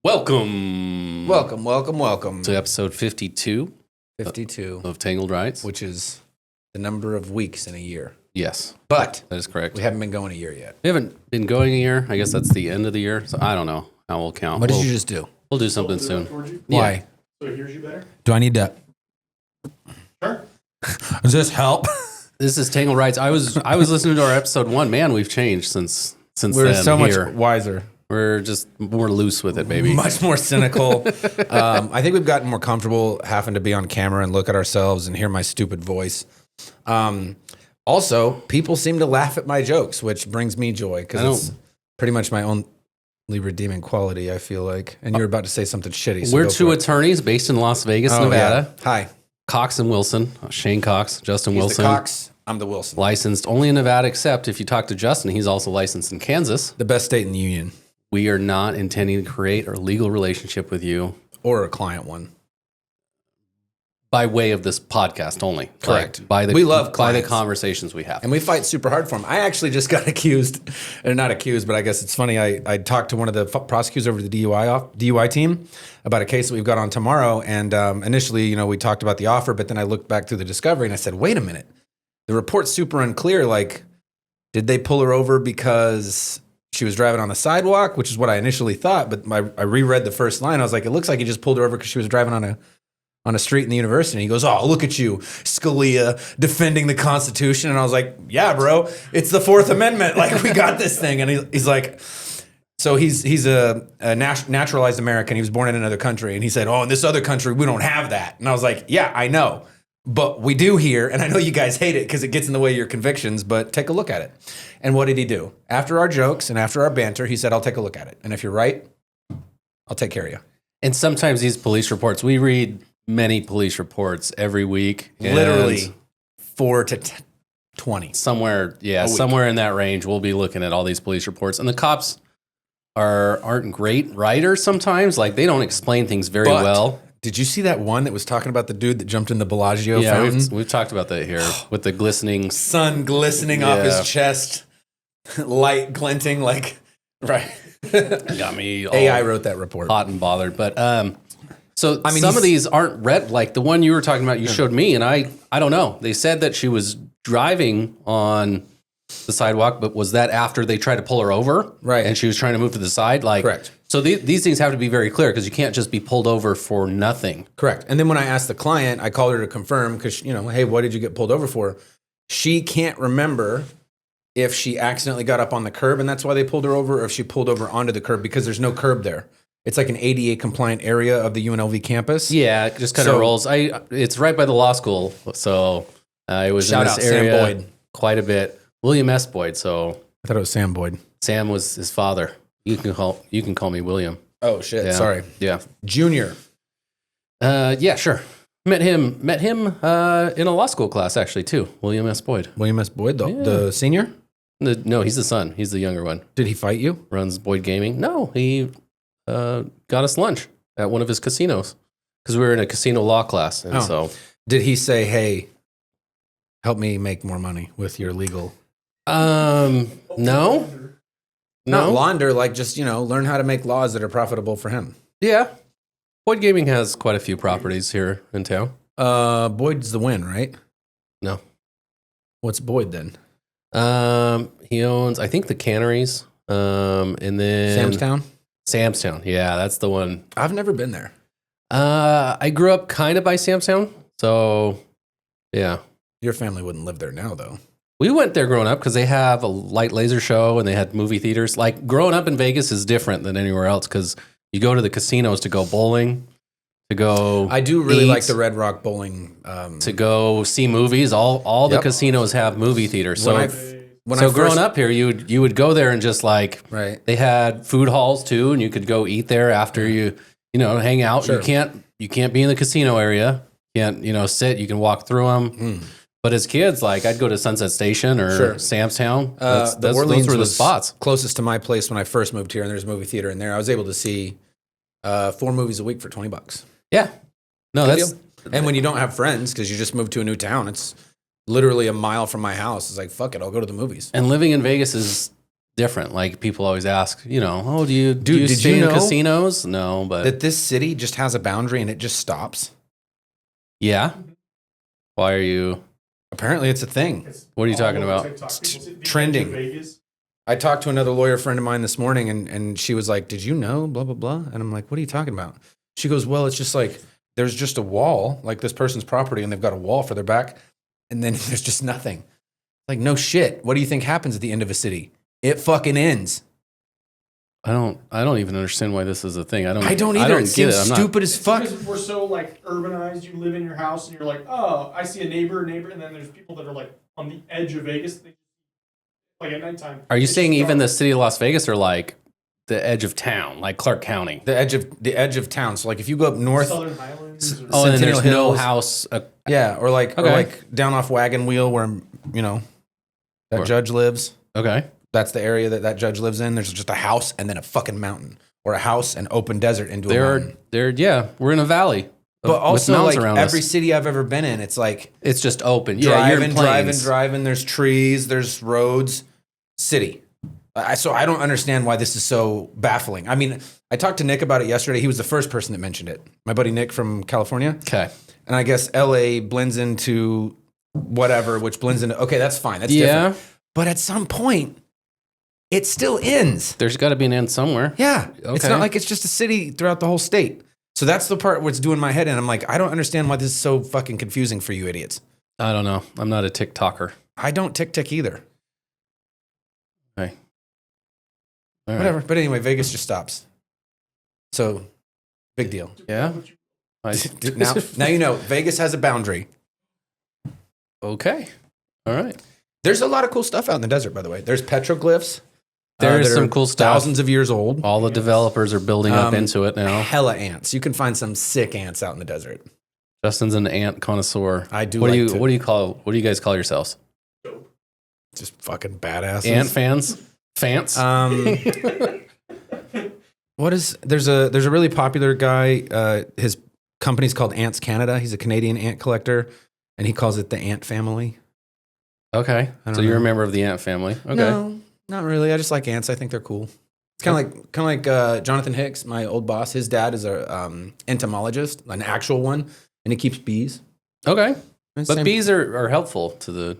Welcome Welcome. to episode 52 52, of Tangled Rights. which is the number of weeks in a year. Yes, But that is correct. we haven't been going a year yet. We haven't been going a year. I guess that's the end of the year. So I don't know how we'll count. What did you just do? We'll do something soon. Why? So it hears you better? Do I need to? Sure. Does this help? This is Tangled Rights. I was listening to our episode 1. Man, we've changed since We're then. so here. much wiser. We're just more loose with it, baby. Much more cynical. I think we've gotten more comfortable having to be on camera and look at ourselves and hear my stupid voice. Also, people seem to laugh at my jokes, which brings me joy because it's pretty much my only redeeming quality, I feel like. And you're about to say something shitty. So We're two attorneys based in Las Vegas, Nevada. Yeah. Hi. Cox and Wilson. Shane Cox, Justin He's Wilson. the Cox. I'm the Wilson. Licensed only in Nevada, except if you talk to Justin, he's also licensed in Kansas. The best state in the union. We are not intending to create a legal relationship with you. Or a client one. By way of this podcast only. Correct. We love by the clients. Conversations we have. And we fight super hard for them. I actually just got accused, or not accused, but I guess it's funny. I talked to one of the prosecutors over the DUI team about a case that we've got on tomorrow. And initially, we talked about the offer, but then I looked back through the discovery and I said, wait a minute. The report's super unclear. Like, did they pull her over because she was driving on the sidewalk, which is what I initially thought. But I reread the first line. I was like, it looks like he just pulled her over because she was driving on a street in the university. And he goes, oh, look at you, Scalia, defending the Constitution. And I was like, yeah, bro, it's the Fourth Amendment. Like, we got this thing. And he's like, so he's a naturalized American. He was born in another country. And he said, oh, in this other country, we don't have that. And I was like, yeah, I know. But we do here, and I know you guys hate it because it gets in the way of your convictions, but take a look at it. And what did he do? After our jokes and after our banter, he said, I'll take a look at it. And if you're right, I'll take care of you. And sometimes these police reports, we read many police reports every week. Literally 4 to 20. Somewhere in that range, we'll be looking at all these police reports. And the cops aren't great writers sometimes. Like, they don't explain things very well. Did you see that one that was talking about the dude that jumped in the Bellagio fountain? We've talked about that here with the glistening sun glistening off his chest, light glinting, like right. Got me. AI wrote that report. Hot and bothered, but some of these aren't red. Like the one you were talking about, you showed me, and I don't know. They said that she was driving on the sidewalk, but was that after they tried to pull her over? Right, and she was trying to move to the side. Like, correct. So these things have to be very clear because you can't just be pulled over for nothing. Correct. And then when I asked the client, I called her to confirm because, hey, what did you get pulled over for? She can't remember if she accidentally got up on the curb and that's why they pulled her over, or if she pulled over onto the curb because there's no curb there. It's like an ADA compliant area of the UNLV campus. Yeah, it just kind of rolls. It's right by the law school, so I was in this area Sam Boyd. Quite a bit. William S. Boyd. So I thought it was Sam Boyd. Sam was his father. You can call me William. Oh shit! Yeah. Sorry. Yeah. Junior. Yeah, sure. Met him in a law school class actually too. William S. Boyd. William S. Boyd, the senior. No, he's the son. He's the younger one. Did he fight you? Runs Boyd Gaming. No, he got us lunch at one of his casinos because we were in a casino law class, and so did he say, "Hey, help me make more money with your legal"? No. Not launder, like just, learn how to make laws that are profitable for him. Yeah. Boyd Gaming has quite a few properties here in town. Boyd's the win, right? No. What's Boyd then? He owns, I think, the canneries. And then Samstown. Yeah, that's the one. I've never been there. I grew up kind of by Samstown. So, yeah. Your family wouldn't live there now, though. We went there growing up because they have a light laser show and they had movie theaters. Like, growing up in Vegas is different than anywhere else because you go to the casinos to go bowling, to go I do really like the Red Rock Bowling. To go see movies. All the casinos have movie theaters. So growing up here, you would go there and just like, right. They had food halls too, and you could go eat there after you hang out. Sure. You can't be in the casino area. You can't, sit. You can walk through them. But as kids, like I'd go to Sunset Station or Samstown. Those were the spots closest to my place when I first moved here, and there's a movie theater in there. I was able to see 4 movies a week for $20. Yeah, no, Good deal. And when you don't have friends because you just moved to a new town, it's literally a mile from my house. It's like fuck it, I'll go to the movies. And living in Vegas is different. Like people always ask, oh, do you Dude, did stay you in know casinos? No, but that this city just has a boundary and it just stops? yeah. Why are you? Apparently, it's a thing. What are you talking about? Trending. Vegas. I talked to another lawyer friend of mine this morning, and she was like, "Did you know? Blah blah blah." And I'm like, "What are you talking about?" She goes, "Well, it's just like there's just a wall, like this person's property, and they've got a wall for their back, and then there's just nothing." Like, no shit. What do you think happens at the end of a city? It fucking ends. I don't even understand why this is a thing. I don't either. I don't It seems I'm not- stupid as fuck. Because we're so like urbanized. You live in your house and you're like, oh, I see a neighbor, and then there's people that are like on the edge of Vegas. Like at nighttime. Are you it's saying even the dark. city of Las Vegas or like the edge of town, like Clark County? The edge of town. So like if you go up north, Southern Highlands? Or Oh, and then Centennial there's no Hills. house. yeah, or like Okay. down off Wagon Wheel where that Or- judge lives. Okay. That's the area that judge lives in. There's just a house and then a fucking mountain, or a house and open desert into a mountain. We're in a valley. But with also, mountains like around every us. city I've ever been in, it's like It's just open. Yeah, you're in plains. driving. There's trees, there's roads, city. So I don't understand why this is so baffling. I mean, I talked to Nick about it yesterday. He was the first person that mentioned it. My buddy Nick from California. Okay. And I guess LA blends into whatever, which blends into, okay, that's fine. That's Yeah. different. But at some point, it still ends. There's got to be an end somewhere. Yeah. It's Okay. not like it's just a city throughout the whole state. So that's the part where it's doing my head in. I'm like, I don't understand why this is so fucking confusing for you idiots. I don't know. I'm not a TikToker. I don't tick either. Okay. All right. Whatever. But anyway, Vegas just stops. So big deal. Yeah. Now you know Vegas has a boundary. Okay. All right. There's a lot of cool stuff out in the desert, by the way. There's petroglyphs. There's that some are cool stuff. Thousands of years old. All the developers are building up into it now. Hella ants. You can find some sick ants out in the desert. Justin's an ant connoisseur. I do What like do you to- What do you guys call yourselves? Just fucking badasses. Ant fans? Fans? There's a really popular guy. His company's called Ants Canada. He's a Canadian ant collector, and he calls it the ant family. Okay. don't So you're a know. member of the ant family. Okay. No, not really. I just like ants. I think they're cool. It's kind of like Jonathan Hicks, my old boss. His dad is a entomologist, an actual one, and he keeps bees. Okay. It's But same- bees are helpful to the,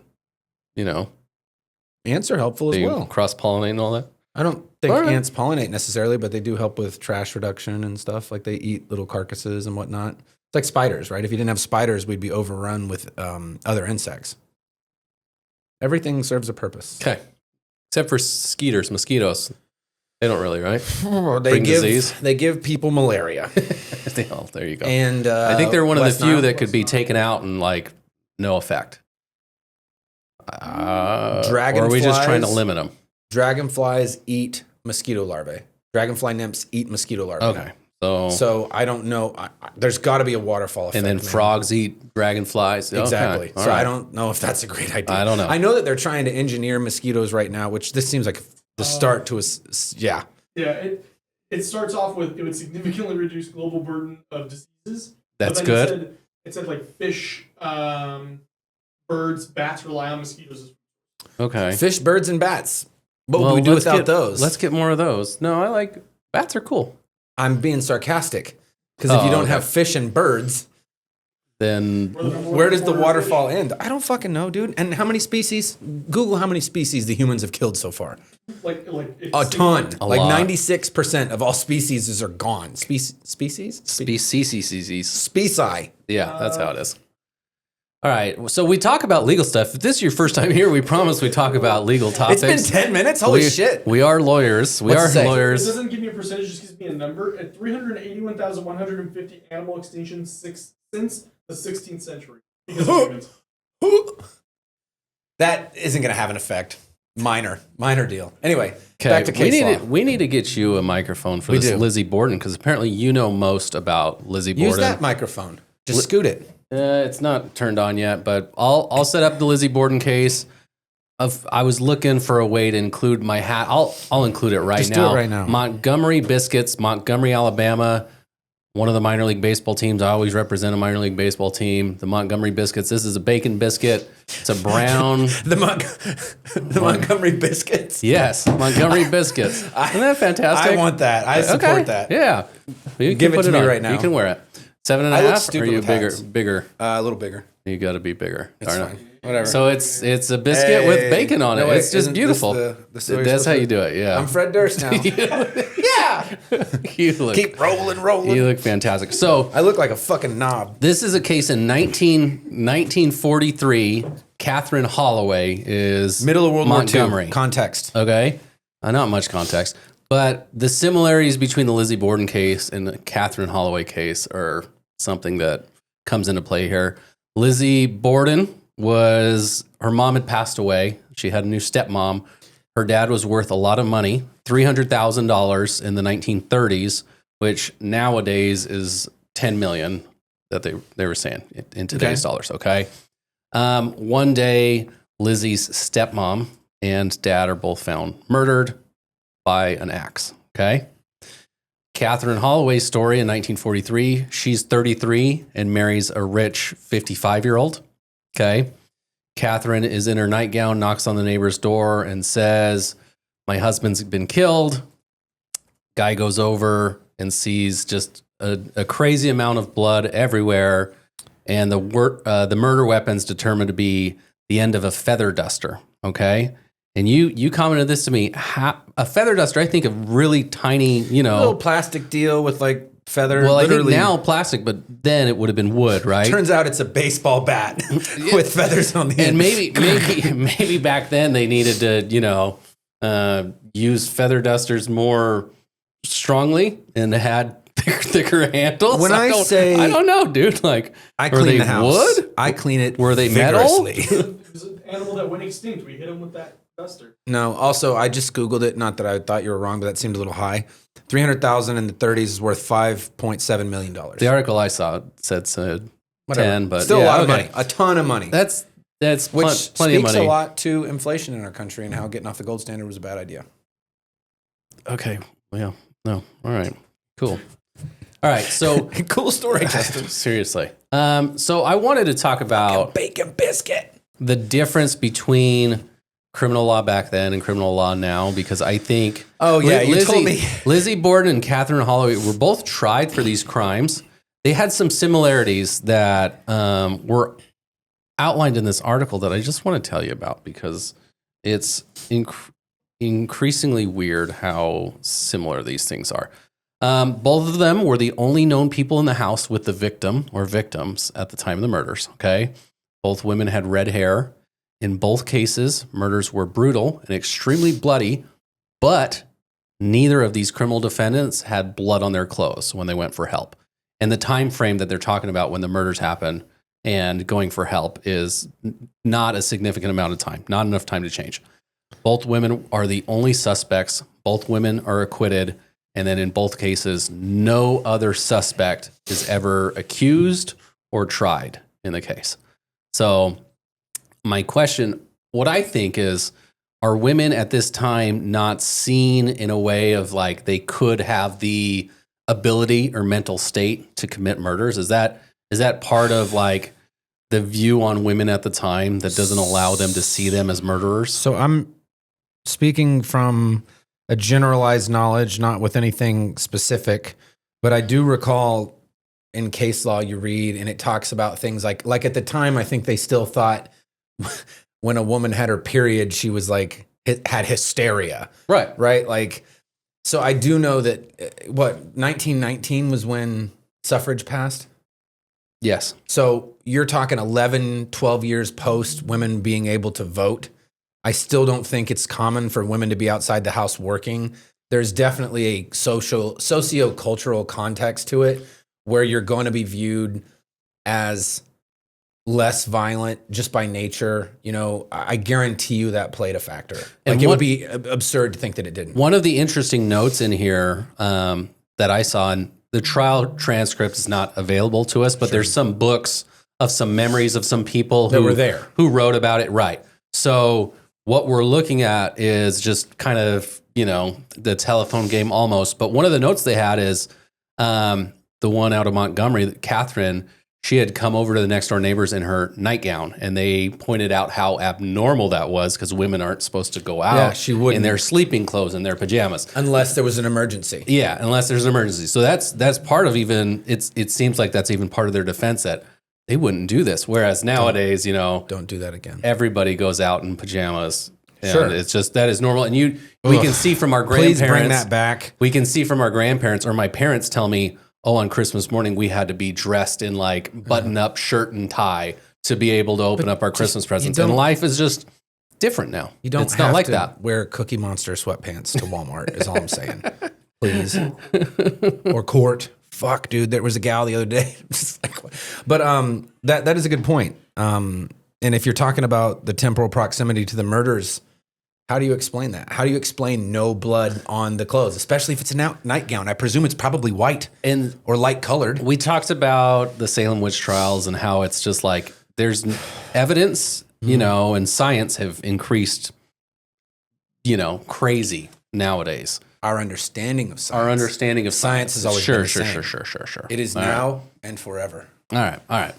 ants are helpful as they well. cross pollinate and all that. I don't think All right. ants pollinate necessarily, but they do help with trash reduction and stuff. Like they eat little carcasses and whatnot. It's like spiders, right? If you didn't have spiders, we'd be overrun with other insects. Everything serves a purpose. Okay. Except for mosquitoes. They don't really, right? They Bring give disease. they give people malaria, Oh, there you go. and I think they're one of the West few Nile- that could be taken out and like no effect. Or are we just trying to Dragonflies. limit them? Dragonflies eat mosquito larvae. Dragonfly nymphs eat mosquito larvae. Okay. So I don't know. There's got to be a waterfall effect. And then man. frogs eat dragonflies. Okay. Exactly. All So right. I don't know if that's a great idea. I don't know. I know that they're trying to engineer mosquitoes right now, which this seems like the start to a yeah. Yeah, it starts off with it would significantly reduce global burden of diseases. That's But then good. It said like fish, birds, bats rely on mosquitoes. Okay. Fish, birds, and bats. What Well, would we do let's without get- those? Let's get more of those. No, I like bats are cool. I'm being sarcastic because if you Oh, don't okay. have fish and birds, Then where does the waterfall end? I don't fucking know, dude. And how many species? Google how many species the humans have killed so far. Like A ton. A Like lot. 96% of all species are gone. Species? species. Speci. Yeah, that's how it is. All right. So we talk about legal stuff. If this is your first time here, we promise we talk about legal topics. It's been 10 minutes? Holy shit. We are lawyers. We What's are it say? It lawyers. doesn't give me a percentage, just gives me a number. At 381,150 animal extinctions since the 16th century. Because of humans. That isn't going to have an effect. Minor deal. Anyway, Okay, back to case law. we need to get you a microphone for We this do. Lizzie Borden because apparently you know most about Lizzie Borden. Use that microphone. Just scoot it. It's not turned on yet, but I'll set up the Lizzie Borden case. I was looking for a way to include my hat. I'll include it right Just now. do it right now. Montgomery biscuits, Montgomery, Alabama. one of the minor league baseball teams. I always represent a minor league baseball team. The Montgomery Biscuits. This is a bacon biscuit. It's a brown. the Montgomery Biscuits. Yes, Montgomery Biscuits. Isn't that fantastic? I want that. I support that. Yeah. You Give it to me right now. You can wear it. 7.5. I look stupid or are you with bigger? hats. Bigger. A little bigger. You got to be bigger. It's Darn it. fine. Whatever. So it's a biscuit with bacon on it. No, wait, it's just isn't beautiful. this the way That's how you're you do it. Yeah. I'm Fred Durst now. Yeah. You look. Keep rolling. You look fantastic. So I look like a fucking knob. this is a case in 1943. Catherine Holloway is Middle of World Montgomery. War II. Context. Okay. Not much context. But the similarities between the Lizzie Borden case and the Catherine Holloway case are something that comes into play here. Lizzie Borden her mom had passed away. She had a new stepmom. Her dad was worth a lot of money, $300,000 in the 1930s, which nowadays is $10 million that they were saying in today's dollars. Okay. One day, Lizzie's stepmom and dad are both found murdered by an axe. Okay. Catherine Holloway's story in 1943, she's 33 and marries a rich 55-year-old. Okay. Catherine is in her nightgown, knocks on the neighbor's door and says, "My husband's been killed." Guy goes over and sees just a crazy amount of blood everywhere. And the murder weapon's determined to be the end of a feather duster. Okay. And you commented this to me. A feather duster, I think of really tiny, A little plastic deal with like feather. Well, I think literally. now plastic, but then it would have been wood, right? Turns out it's a baseball bat with feathers on the end. And maybe back then they needed to, use feather dusters more strongly and had thicker handles. When I don't know, dude. Like, I were clean they the house. wood? I clean it. Were they vigorously. It was an animal that went extinct. We hit him with that duster. No. Also, I just Googled it. Not that I thought you were wrong, but that seemed a little high. 300,000 in the 30s is worth $5.7 million. The article I saw said 10, but still yeah, a lot of okay. money, a ton of money. That's Which plenty of speaks money. a lot to inflation in our country and how getting off the gold standard was a bad idea. Okay. Well, no. All right. Cool. All right. So Cool story, Justin. seriously. So I wanted to talk about Bacon biscuit. the difference between criminal law back then and criminal law now, because I think you told me. Lizzie Borden and Catherine Holloway were both tried for these crimes. They had some similarities that were outlined in this article that I just want to tell you about, because it's increasingly weird how similar these things are. Both of them were the only known people in the house with the victim or victims at the time of the murders. Okay. Both women had red hair. In both cases, murders were brutal and extremely bloody, but neither of these criminal defendants had blood on their clothes when they went for help. And the time frame that they're talking about when the murders happen and going for help is not a significant amount of time, not enough time to change. Both women are the only suspects. Both women are acquitted. And then in both cases, no other suspect is ever accused or tried in the case. So my question, what I think is, are women at this time not seen in a way of like they could have the ability or mental state to commit murders? Is that part of like the view on women at the time that doesn't allow them to see them as murderers? So I'm speaking from a generalized knowledge, not with anything specific, but I do recall in case law you read, and it talks about things like at the time, I think they still thought when a woman had her period, she was like, had hysteria. Right. Right. Like, so I do know that 1919 was when suffrage passed. Yes. So you're talking 11, 12 years post women being able to vote. I still don't think it's common for women to be outside the house working. There's definitely a socio-cultural context to it where you're going to be viewed as less violent just by nature. I guarantee you that played a factor. And Like it would be absurd to think that it didn't. One of the interesting notes in here that I saw, and the trial transcript is not available to us, but there's some books of some memories of some people That were there, who wrote about it. Right. So what we're looking at is just kind of, the telephone game almost. But one of the notes they had is the the one out of Montgomery, Catherine, she had come over to the next door neighbors in her nightgown, and they pointed out how abnormal that was because women aren't supposed to go out she wouldn't. in their sleeping clothes and their pajamas. Unless there was an emergency. Yeah, unless there's an emergency. So that's part of even, it seems like that's even part of their defense that they wouldn't do this. Whereas nowadays, Don't do that again. everybody goes out in pajamas. And Sure. it's just, that is normal. And we can see from our Please grandparents. bring that back. We can see from our grandparents, or my parents tell me, oh, on Christmas morning, we had to be dressed in like button up shirt and tie to be able to open up our Christmas presents. And life is just different now. You don't it's have not like to that. wear Cookie Monster sweatpants to Walmart is all I'm saying. Please. Or court. Fuck, dude. There was a gal the other day. But that is a good point. And if you're talking about the temporal proximity to the murders, how do you explain that? How do you explain no blood on the clothes, especially if it's a nightgown? I presume it's probably white or light colored. We talked about the Salem witch trials and how it's just like there's evidence, and science have increased, crazy nowadays. Our understanding of science has always been the same. Sure. It is now and forever. All right.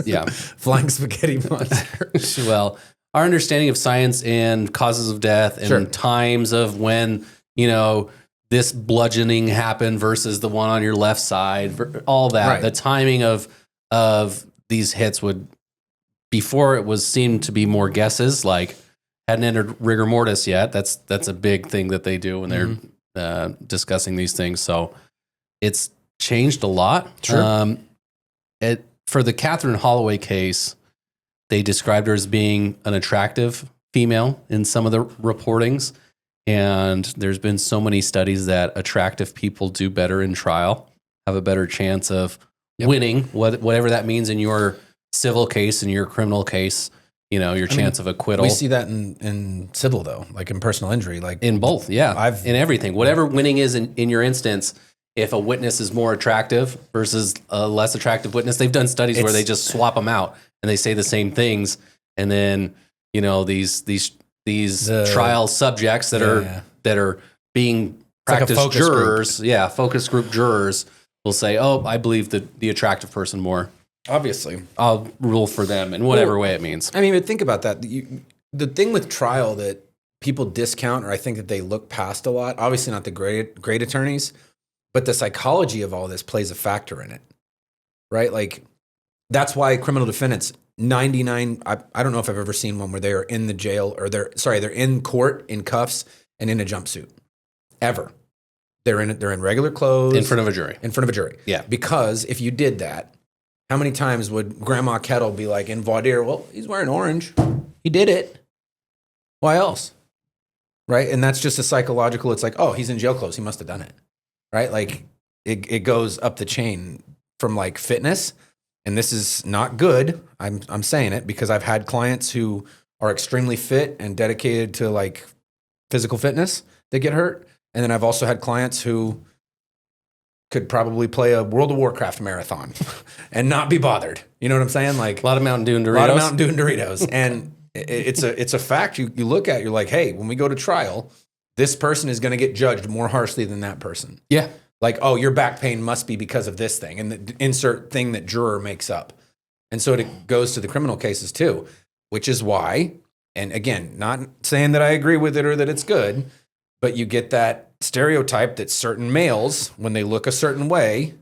Yeah. Flying spaghetti monster. Well, our understanding of science and causes of death and times of when, this bludgeoning happened versus the one on your left side, all that. Right. The timing of these hits would, before it was seemed to be more guesses, like hadn't entered rigor mortis yet. That's a big thing that they do when they're discussing these things. So it's changed a lot. Sure. For the Catherine Holloway case, they described her as being an attractive female in some of the reportings. And there's been so many studies that attractive people do better in trial, have a better chance of winning, whatever that means in your civil case, in your criminal case, your chance of acquittal. We see that in civil, though, like in personal injury. Like in both, yeah. In everything. Whatever winning is in your instance, if a witness is more attractive versus a less attractive witness, they've done studies where they just swap them out and they say the same things. And then, these trial subjects that are being practiced like jurors, focus group jurors will say, oh, I believe the attractive person more. Obviously. I'll rule for them in whatever way it means. I mean, but think about that. The thing with trial that people discount, or I think that they look past a lot, obviously not the great attorneys, but the psychology of all this plays a factor in it, right? Like, that's why criminal defendants, 99, I don't know if I've ever seen one where they are in the jail, or they're in court in cuffs and in a jumpsuit. Ever. They're in regular clothes. In front of a jury. Yeah. Because if you did that, how many times would Grandma Kettle be like in voir dire, well, he's wearing orange. He did it. Why else? Right? And that's just a psychological, it's like, oh, he's in jail clothes. He must have done it. Right? Like it goes up the chain from like fitness. And this is not good. I'm saying it because I've had clients who are extremely fit and dedicated to like physical fitness that get hurt. And then I've also had clients who could probably play a World of Warcraft marathon and not be bothered. You know what I'm saying? Like a lot of Mountain Dew and Doritos. And it's a fact you look at, you're like, hey, when we go to trial, this person is going to get judged more harshly than that person. Yeah. Like, oh, your back pain must be because of this thing, and the insert thing that juror makes up. And so it goes to the criminal cases too, which is why, and again, not saying that I agree with it or that it's good, but you get that stereotype that certain males, when they look a certain way,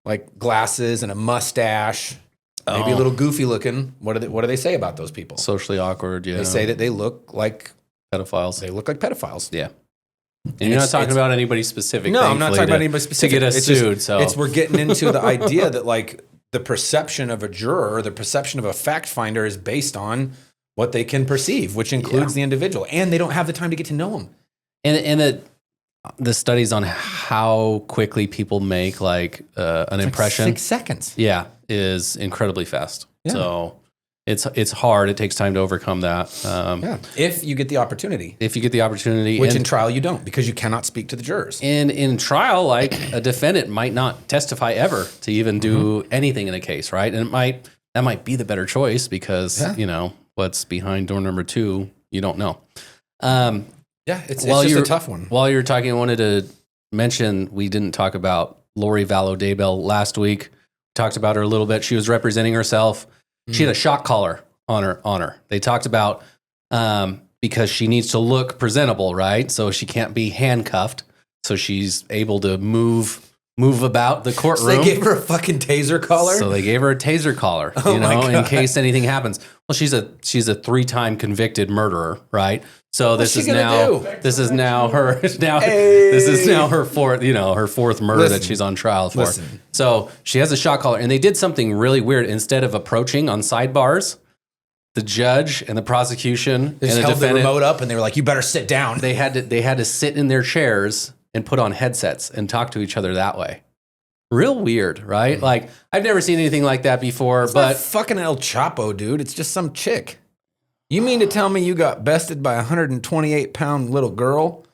like glasses and a mustache, maybe a little goofy looking, what do they say about those people? Socially awkward, yeah. They say that they look like pedophiles. They look like pedophiles. Yeah. And you're not talking about anybody specific. No, I'm not talking about anybody specific. To get us sued. So we're getting into the idea that like the perception of a juror, or the perception of a fact finder is based on what they can perceive, which includes the individual, and they don't have the time to get to know them. And the studies on how quickly people make like an impression, 6 seconds, is incredibly fast. Yeah. So it's hard. It takes time to overcome that. If you get the opportunity. Which in trial you don't, because you cannot speak to the jurors. And in trial, like a defendant might not testify ever to even do anything in a case, right? And that might be the better choice because what's behind door number 2, you don't know. It's just a tough one. While you're talking, I wanted to mention we didn't talk about Lori Vallow Daybell last week. Talked about her a little bit. She was representing herself. She had a shock collar on her. They talked about because she needs to look presentable, right? So she can't be handcuffed. So she's able to move about the courtroom. So they gave her a fucking taser collar? So they gave her a taser collar, in case anything happens. Well, she's a 3-time convicted murderer, right? So this is now her fourth murder that she's on trial for. So she has a shock collar, and they did something really weird. Instead of approaching on sidebars, the judge and the prosecution they just and the held defendant, the remote up, and they were like, "You better sit down." They had to sit in their chairs and put on headsets and talk to each other that way. Real weird, right? Like, I've never seen anything like that before. It's but not fucking El Chapo, dude. It's just some chick. You mean to tell me you got bested by a 128-pound little girl?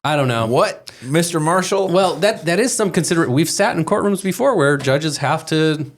I don't know. What, Mr. Marshall? Well, that is some considerate. We've sat in courtrooms before where judges have to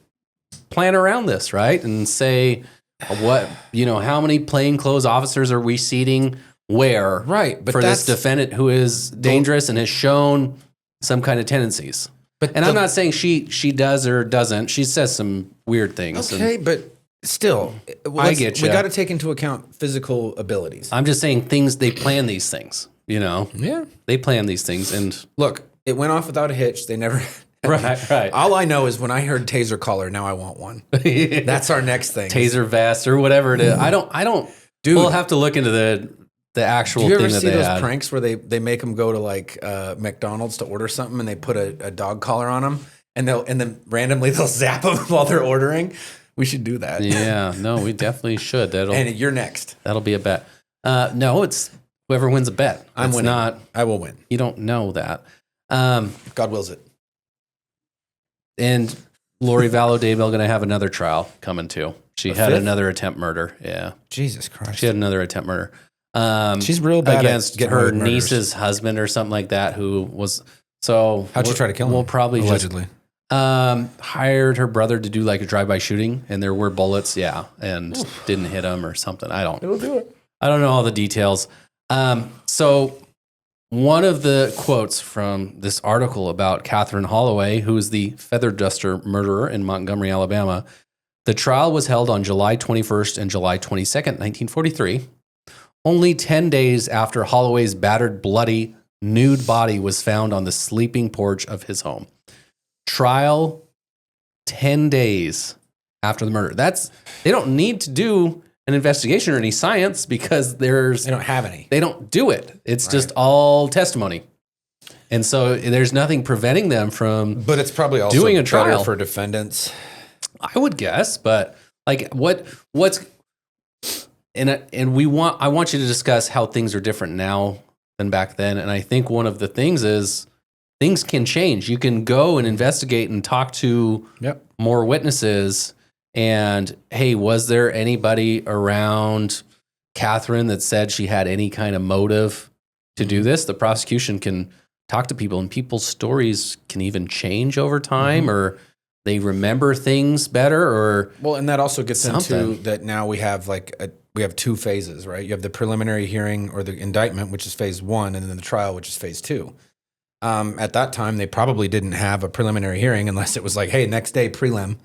plan around this, right? And say, how many plainclothes officers are we seating where? Right. But for this defendant who is dangerous and has shown some kind of tendencies. And I'm not saying she does or doesn't. She says some weird things. Okay, but still, I get you. We got to take into account physical abilities. I'm just saying they plan these things, Yeah. They plan these things. And look, it went off without a hitch. They never... Right. All I know is when I heard taser collar, now I want one. That's our next thing. Taser vest or whatever it is. I don't. Dude, we'll have to look into the actual thing that they had. Do you ever see those pranks where they make them go to like McDonald's to order something and they put a dog collar on them and then randomly they'll zap them while they're ordering? We should do that. Yeah, no, we definitely should. And you're next. That'll be a bet. No, it's whoever wins a bet. I'm winning. Not. I will win. You don't know that. God wills it. And Lori Vallow Daybell going to have another trial coming too. She had another attempt murder. Yeah. Jesus Christ. She had another attempt murder. She's real bad against at her niece's husband or something like that. Who was so? How'd you try to kill him? We'll probably allegedly hired her brother to do like a drive-by shooting, and there were bullets. Yeah, and didn't hit him or something. It'll do it. I don't know all the details. So one of the quotes from this article about Catherine Holloway, who is the feather duster murderer in Montgomery, Alabama, the trial was held on July 21st and July 22nd, 1943. Only 10 days after Holloway's battered, bloody, nude body was found on the sleeping porch of his home. Trial 10 days after the murder. They don't need to do an investigation or any science because they don't have any. They don't do it. It's just all testimony. And so there's nothing preventing them from But it's probably also doing a better trial for defendants. I would guess, but like what's I want you to discuss how things are different now than back then. And I think one of the things is things can change. You can go and investigate and talk to more witnesses. And hey, was there anybody around Catherine that said she had any kind of motive to do this? The prosecution can talk to people, and people's stories can even change over time, or they remember things better, or and that also gets something. Into that. Now we have we have two phases, right? You have the preliminary hearing or the indictment, which is phase 1, and then the trial, which is phase 2. At that time, they probably didn't have a preliminary hearing unless it was like, hey, next day prelim.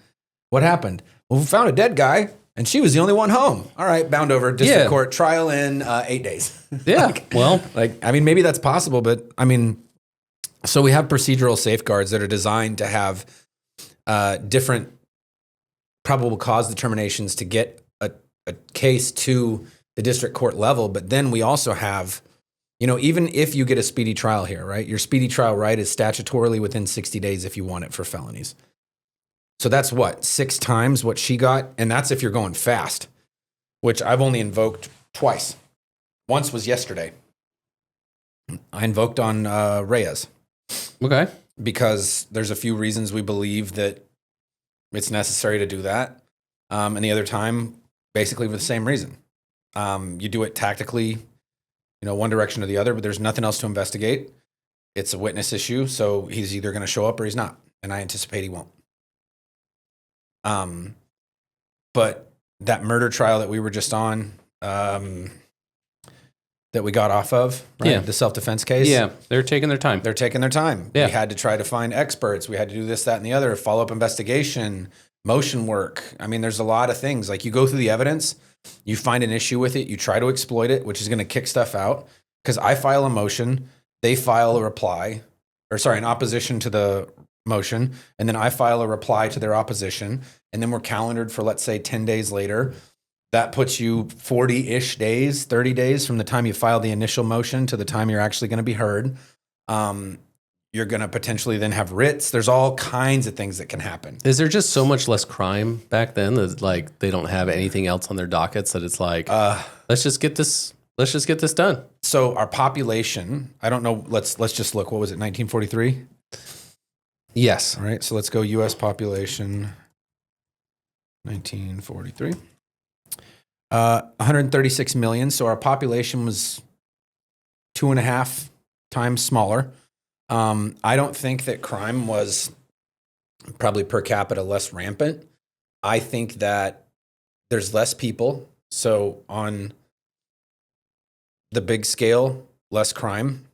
What happened? Well, we found a dead guy, and she was the only one home. All right, bound over, district court, trial in 8 days. Yeah, maybe that's possible, but so we have procedural safeguards that are designed to have different probable cause determinations to get a case to the district court level. But then we also have, even if you get a speedy trial here, right? Your speedy trial right is statutorily within 60 days if you want it for felonies. So that's 6 times what she got. And that's if you're going fast, which I've only invoked twice. Once was yesterday. I invoked on Reyes. Okay. Because there's a few reasons we believe that it's necessary to do that. And the other time, basically for the same reason. You do it tactically, one direction or the other, but there's nothing else to investigate. It's a witness issue, so he's either going to show up or he's not. And I anticipate he won't. But that murder trial that we were just on, that we got off of, right? Yeah. The self-defense case. Yeah, they're taking their time. They're taking their time. Yeah. We had to try to find experts. We had to do this, that, and the other, follow-up investigation, motion work. I mean, there's a lot of things. Like you go through the evidence, you find an issue with it, you try to exploit it, which is going to kick stuff out. Because I file a motion, they file a reply, an opposition to the motion, and then I file a reply to their opposition, and then we're calendared for, let's say, 10 days later. That puts you 40-ish days, 30 days from the time you file the initial motion to the time you're actually going to be heard. You're going to potentially then have writs. There's all kinds of things that can happen. Is there just so much less crime back then that like they don't have anything else on their dockets that it's like, let's just get this done. So our population, I don't know, let's just look. What was it, 1943? Yes. All right, so let's go U.S. population, 1943. 136 million. So our population was 2.5 times smaller. I don't think that crime was probably per capita less rampant. I think that there's less people. So on the big scale, less crime.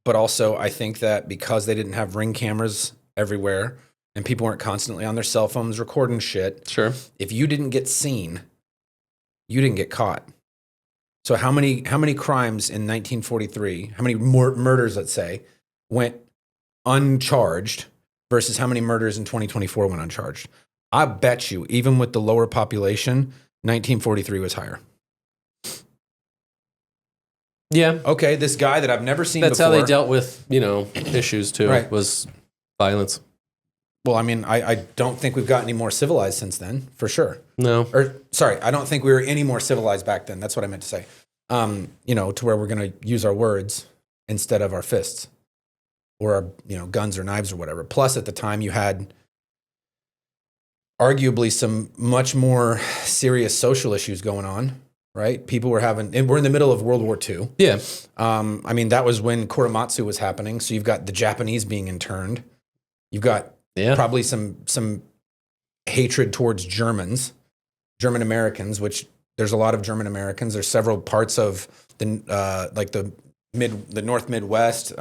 But also I think that because they didn't have Ring cameras everywhere and people weren't constantly on their cell phones recording shit. Sure. If you didn't get seen, you didn't get caught. So how many crimes in 1943, how many murders, let's say, went uncharged versus how many murders in 2024 went uncharged? I bet you, even with the lower population, 1943 was higher. Yeah. Okay, this guy that I've never seen That's before. how they dealt with, issues too, Right. was violence. Well, I mean, I don't think we've got any more civilized since then, for sure. No. I don't think we were any more civilized back then. That's what I meant to say. To where we're going to use our words instead of our fists or our, guns or knives or whatever. Plus, at the time, you had arguably some much more serious social issues going on, right? People were and we're in the middle of World War II. Yeah. That was when Korematsu was happening. So you've got the Japanese being interned. You've got probably some hatred towards German Americans, which there's a lot of German Americans. There's several parts of the North Midwest,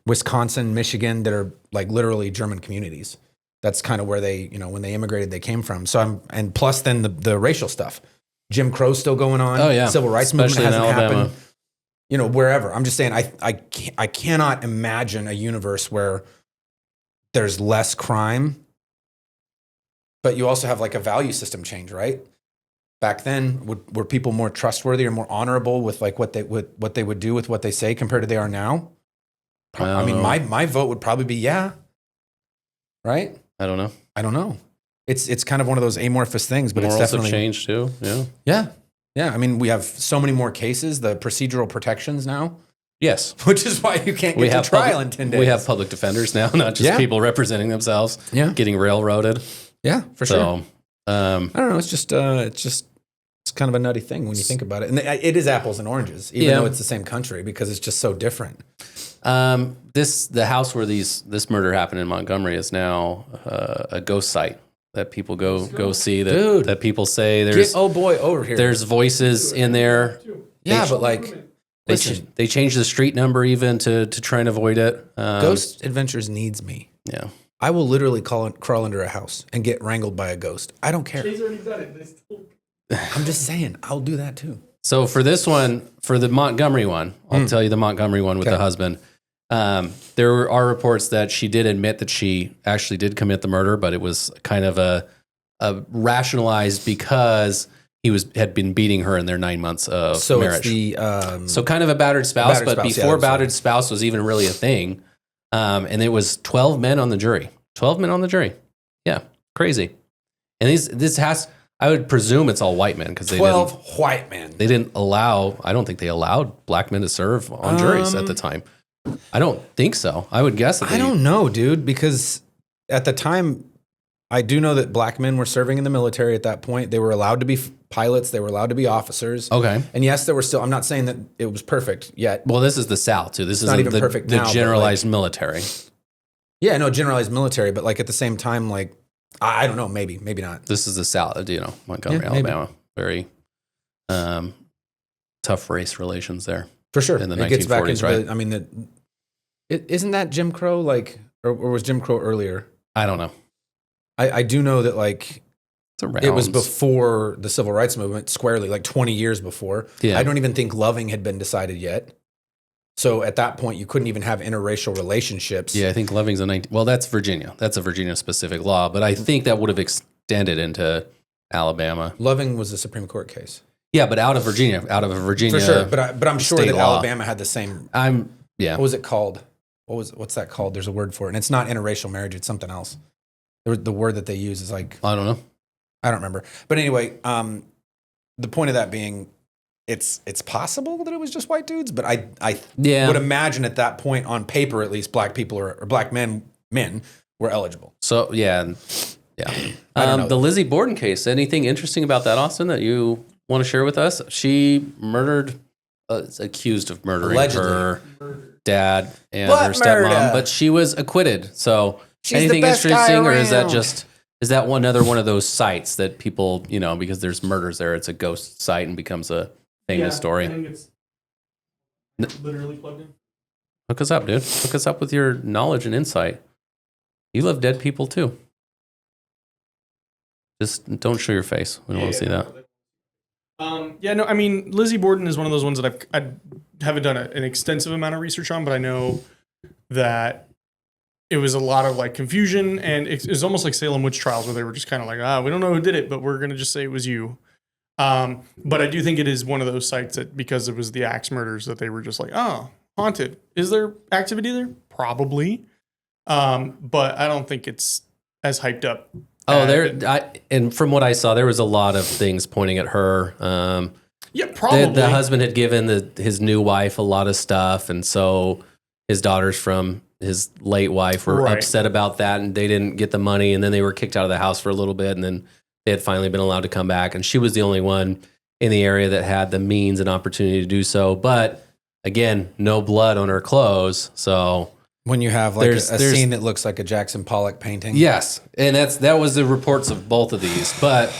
Wisconsin, Michigan, that are like literally German communities. That's kind of where they, when they immigrated, they came from. So and plus then the racial stuff, Jim Crow's still going on. Oh yeah, civil rights especially movement hasn't in Alabama. happened. Wherever. I'm just saying, I cannot imagine a universe where there's less crime, but you also have like a value system change, right? Back then, were people more trustworthy or more honorable with like what they would do with what they say compared to they are now? I mean, my vote would probably be yeah, right? I don't know. It's kind of one of those amorphous things, but Morals it's definitely have changed too. Yeah. Yeah. I mean, we have so many more cases, the procedural protections now. Yes. Which is why you can't get to trial in 10 days. We have public defenders now, not just people representing themselves. Yeah. Getting railroaded. Yeah, for sure. So, I don't know. It's just it's kind of a nutty thing when you think about it. And it is apples and oranges, even though it's the same country, because it's just so different. The house where this murder happened in Montgomery is now a ghost site that people go see. That people say there's over here. There's voices in there. Yeah, but like they changed the street number even to try and avoid it. Ghost Adventures needs me. Yeah. I will literally crawl under a house and get wrangled by a ghost. I don't care. She's already done it. I'm just saying, I'll do that too. So for this one, for the Montgomery one, I'll tell you the Montgomery one with the husband. There are reports that she did admit that she actually did commit the murder, but it was kind of a rationalized because he had been beating her in their 9 months of marriage. So kind of a battered spouse, before battered spouse was even really a thing. And it was 12 men on the jury. 12 men on the jury. Yeah, crazy. And this has, I would presume it's all white men because 12 white men. They didn't allow. I don't think they allowed black men to serve on juries at the time. I don't think so. I would guess that I don't know, dude, because at the time, I do know that black men were serving in the military at that point. They were allowed to be pilots. They were allowed to be officers. Okay. And yes, there were still, I'm not saying that it was perfect yet. Well, this is the South, too. This is not even perfect the now, generalized military. Yeah, no, generalized military. But like at the same time, like, I don't know, maybe not. This is the South, Montgomery, Alabama. Very tough race relations there. For sure. in the it gets back 1940s, into right? I mean, isn't that Jim Crow, like, or was Jim Crow earlier? I don't know. I do know that, like, it was Rounds. before the civil rights movement, squarely, like 20 years before. Yeah. I don't even think loving had been decided yet. So at that point, you couldn't even have interracial relationships. Yeah, I think loving's a 19. Well, that's Virginia. That's a Virginia specific law, but I think that would have extended into Alabama. Loving was a Supreme Court case. Yeah, but out of a Virginia. For sure. But I'm sure state that law. Alabama had the same. Yeah. What was it called? What's that called? There's a word for it. And it's not interracial marriage. It's something else. The word that they use is like, I don't know. I don't remember. But anyway, the point of that being, it's possible that it was just white dudes, but I would imagine at that point, on paper at least, black people or black men were eligible. So yeah. I don't know. The Lizzie Borden case. Anything interesting about that, Austin, that you want to share with us? She murdered, is accused of murdering Allegedly. her dad and What her stepmom, murder? but she was acquitted. So She's anything the best guy interesting, or is that around. just another one of those sites that people, because there's murders there, it's a ghost site and becomes a famous I story? think it's literally plugged in. Hook us up, dude. Hook us up with your knowledge and insight. You love dead people too. Just don't show your face. We don't want to see that. I mean, Lizzie Borden is one of those ones that I haven't done an extensive amount of research on, but I know that it was a lot of like confusion, and it was almost like Salem witch trials where they were just kind of like, we don't know who did it, but we're going to just say it was you. But I do think it is one of those sites that, because it was the axe murders, that they were just like, haunted. Is there activity there? Probably. But I don't think it's as hyped up. And from what I saw, there was a lot of things pointing at her. Yeah, probably. The husband had given his new wife a lot of stuff, and so his daughters from his late wife were upset about that, and they didn't get the money, and then they were kicked out of the house for a little bit, and then they had finally been allowed to come back, and she was the only one in the area that had the means and opportunity to do so. But again, no blood on her clothes, so... When you have like a scene that looks like a Jackson Pollock painting. Yes, and that was the reports of both of these. But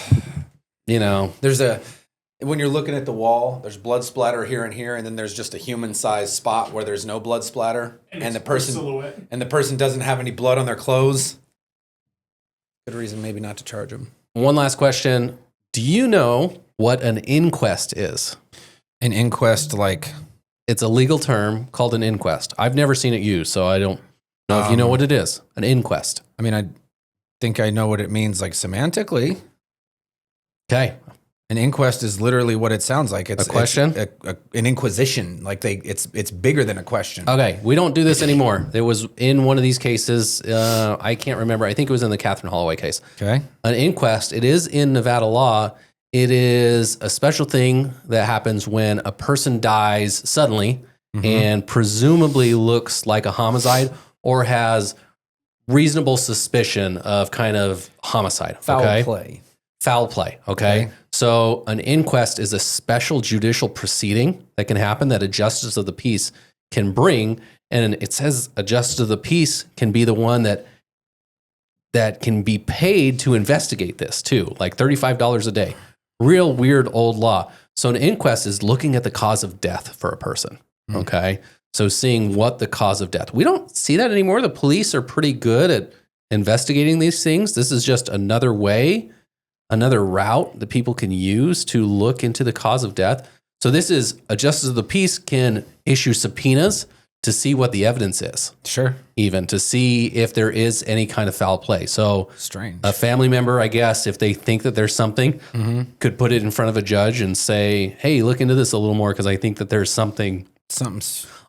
when you're looking at the wall, there's blood splatter here and here, and then there's just a human-sized spot where there's no blood splatter, and the person doesn't have any blood on their clothes. Good reason maybe not to charge them. One last question: do you know what an inquest is? An inquest, like... It's a legal term called an inquest. I've never seen it used, so I don't know if you know what it is. An inquest. I mean, I think I know what it means, like, semantically. Okay. An inquest is literally what it sounds like. It's a question? It's an inquisition. Like, it's bigger than a question. Okay. We don't do this anymore. It was in one of these cases. I can't remember. I think it was in the Catherine Holloway case. Okay. An inquest, it is in Nevada law. It is a special thing that happens when a person dies suddenly and presumably looks like a homicide or has reasonable suspicion of kind of homicide. Foul play. Okay. So an inquest is a special judicial proceeding that can happen that a justice of the peace can bring. And it says a justice of the peace can be the one that can be paid to investigate this too, like $35 a day. Real weird old law. So an inquest is looking at the cause of death for a person. Okay. So seeing what the cause of death. We don't see that anymore. The police are pretty good at investigating these things. This is just another way, another route that people can use to look into the cause of death. So this is a justice of the peace can issue subpoenas to see what the evidence is. Sure. Even to see if there is any kind of foul play. So strange. A family member, I guess, if they think that there's something, could put it in front of a judge and say, hey, look into this a little more because I think that there's something's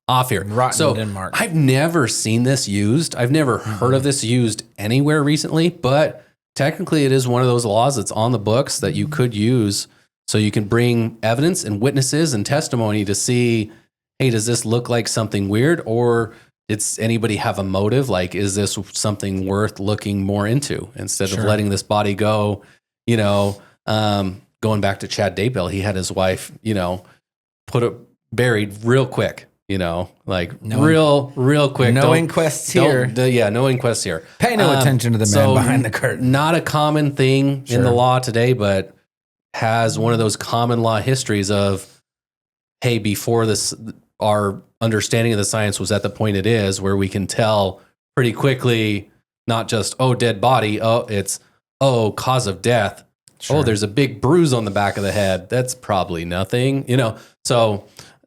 off here. Rotten in Denmark. I've never seen this used. I've never heard of this used anywhere recently, but technically it is one of those laws that's on the books that you could use so you can bring evidence and witnesses and testimony to see, hey, does this look like something weird, or does anybody have a motive? Like, is this something worth looking more into instead of letting this body go? Going back to Chad Daybell, he had his wife, buried real quick. Real quick. No inquests here. No inquests here. Pay no attention to the man behind the curtain. Not a common thing in the law today, but has one of those common law histories of, hey, before this, our understanding of the science was at the point it is, where we can tell pretty quickly, not just, dead body. It's, cause of death. Sure. There's a big bruise on the back of the head. That's probably nothing, So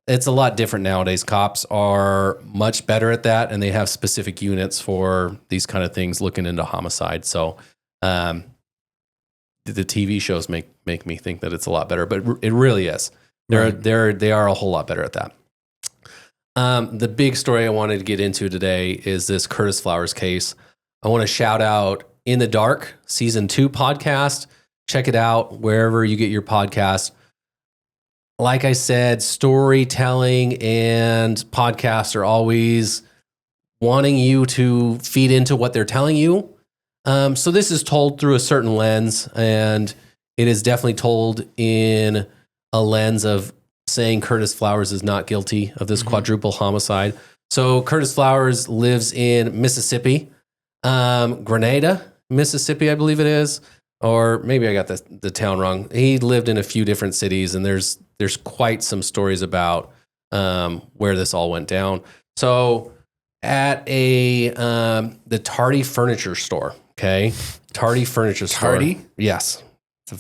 it's a lot different nowadays. Cops are much better at that, and they have specific units for these kind of things, looking into homicide. So the TV shows make me think that it's a lot better, but it really is. They are a whole lot better at that. The big story I wanted to get into today is this Curtis Flowers case. I want to shout out In the Dark, Season 2 podcast. Check it out wherever you get your podcast. Like I said, storytelling and podcasts are always wanting you to feed into what they're telling you. So this is told through a certain lens, and it is definitely told in a lens of saying Curtis Flowers is not guilty of this quadruple homicide. So Curtis Flowers lives in Mississippi, Grenada, Mississippi, I believe it is. Or maybe I got the town wrong. He lived in a few different cities, and there's quite some stories about where this all went down. So at the Tardy Furniture Store, okay? Tardy Furniture Store. Tardy? Yes.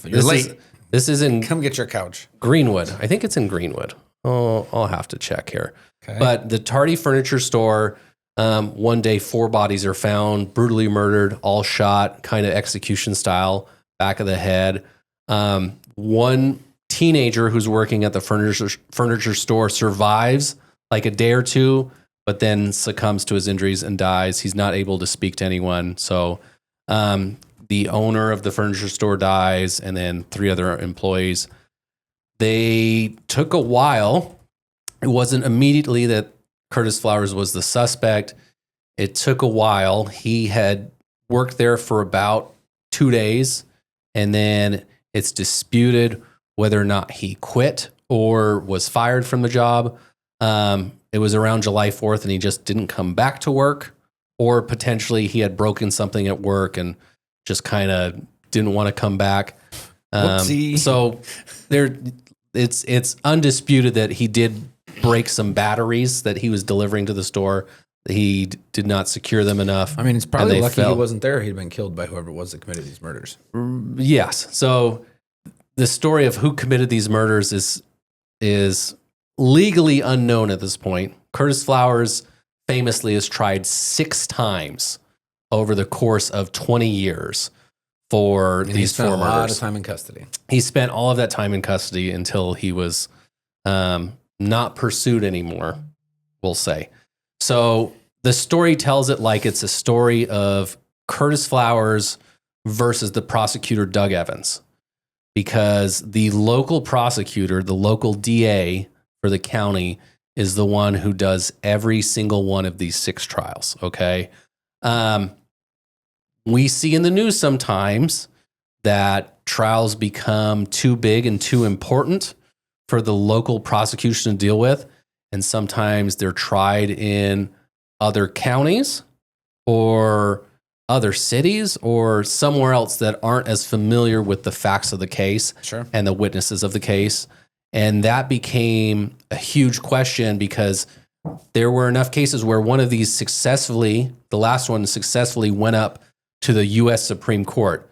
You're late. This is in Come get your couch. Greenwood. I think it's in Greenwood. Oh, I'll have to check here. Okay. But the Tardy Furniture Store, one day 4 bodies are found, brutally murdered, all shot, kind of execution style, back of the head. One teenager who's working at the furniture store survives like a day or two, but then succumbs to his injuries and dies. He's not able to speak to anyone. So the owner of the furniture store dies, and then 3 other employees. They took a while. It wasn't immediately that Curtis Flowers was the suspect. It took a while. He had worked there for about 2 days, and then it's disputed whether or not he quit or was fired from the job. It was around July 4th, and he just didn't come back to work, or potentially he had broken something at work and just kind of didn't want to come back. So it's undisputed that he did break some batteries that he was delivering to the store. He did not secure them enough. I mean, it's probably lucky he wasn't there. He'd been killed by whoever it was that committed these murders. Yes. So the story of who committed these murders is legally unknown at this point. Curtis Flowers famously is tried 6 times over the course of 20 years for these 4 murders. He spent a lot of time in custody. He spent all of that time in custody until he was not pursued anymore, we'll say. So the story tells it like it's a story of Curtis Flowers versus the prosecutor, Doug Evans, because the local prosecutor, the local DA for the county, is the one who does every single one of these 6 trials, okay? We see in the news sometimes that trials become too big and too important for the local prosecution to deal with, and sometimes they're tried in other counties or other cities or somewhere else that aren't as familiar with the facts of the case and the witnesses of the case. And that became a huge question because there were enough cases where one of these the last one successfully went up to the U.S. Supreme Court,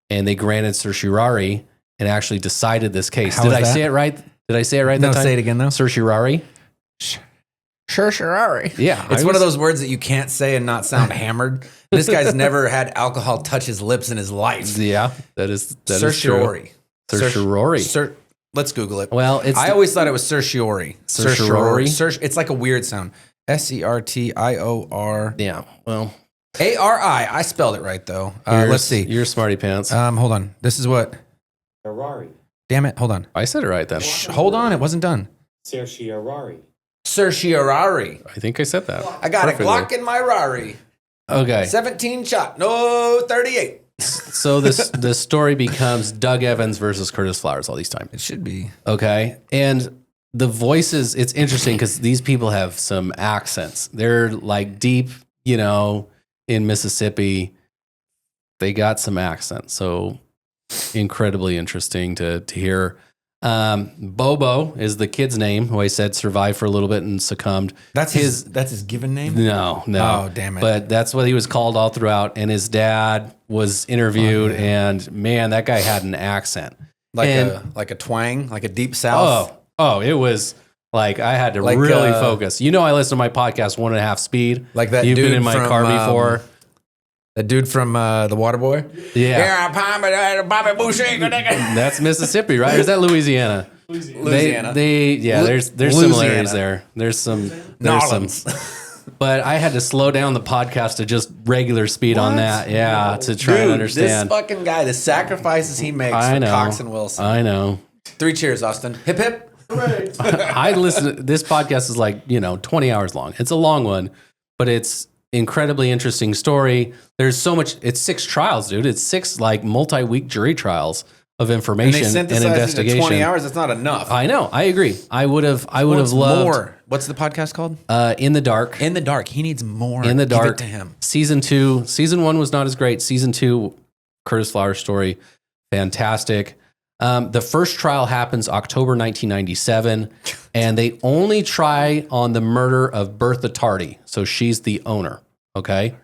and they granted certiorari and actually decided this case. Did I say it right? Did I say it right that time? No, say it again, though. Certiorari? Certiorari. Yeah. It's one of those words that you can't say and not sound hammered. This guy's never had alcohol touch his lips in his life. Yeah, that is certiorari. Certiorari. Let's Google it. Well, I always thought it was certiorari. Certiorari? It's like a weird sound. Certior. Yeah, well. ARI. I spelled it right, though. Let's see. You're smarty pants. Hold on. This is what? Certiorari. Damn it. Hold on. I said it right then. Hold on. It wasn't done. Certiorari. Certiorari. I think I said that. I got perfectly. A Glock in my Rari. Okay. 17 shot. No, 38. So the story becomes Doug Evans versus Curtis Flowers all these time. It should be. Okay. And the voices, it's interesting because these people have some accents. They're like deep, in Mississippi. They got some accents. So incredibly interesting to hear. Bobo is the kid's name, who I said survived for a little bit and succumbed. That's his given name? No. Oh, damn it. But that's what he was called all throughout. And his dad was interviewed, and man, that guy had an accent. Like a twang, like a deep south. Oh, it was like I had to really focus. You know, I listen to my podcast 1.5 speed. Like that You've dude been in my car before. That dude from The Waterboy? Yeah. That's Mississippi, right? Or is that Louisiana? Louisiana. There's similarities there. There's some. But I had to slow down the podcast to just regular speed on that. Yeah, to try and understand. This fucking guy, the sacrifices he makes for Cox and Wilson. I know. 3 cheers, Austin. Hip, hip. I listen. This podcast is like 20 hours long. It's a long one, but it's incredibly interesting story. There's so much. It's 6 trials, dude. It's 6 like multi-week jury trials of information and investigation. 20 hours. That's not enough. I know. I agree. I would have loved more. What's the podcast called? In the Dark. In the Dark. He needs more. In the Dark. Give it to him. Season 2. Season 1 was not as great. Season 2, Curtis Flower's story, fantastic. The first trial happens October 1997, and they only try on the murder of Bertha Tardy. So she's the owner. Okay,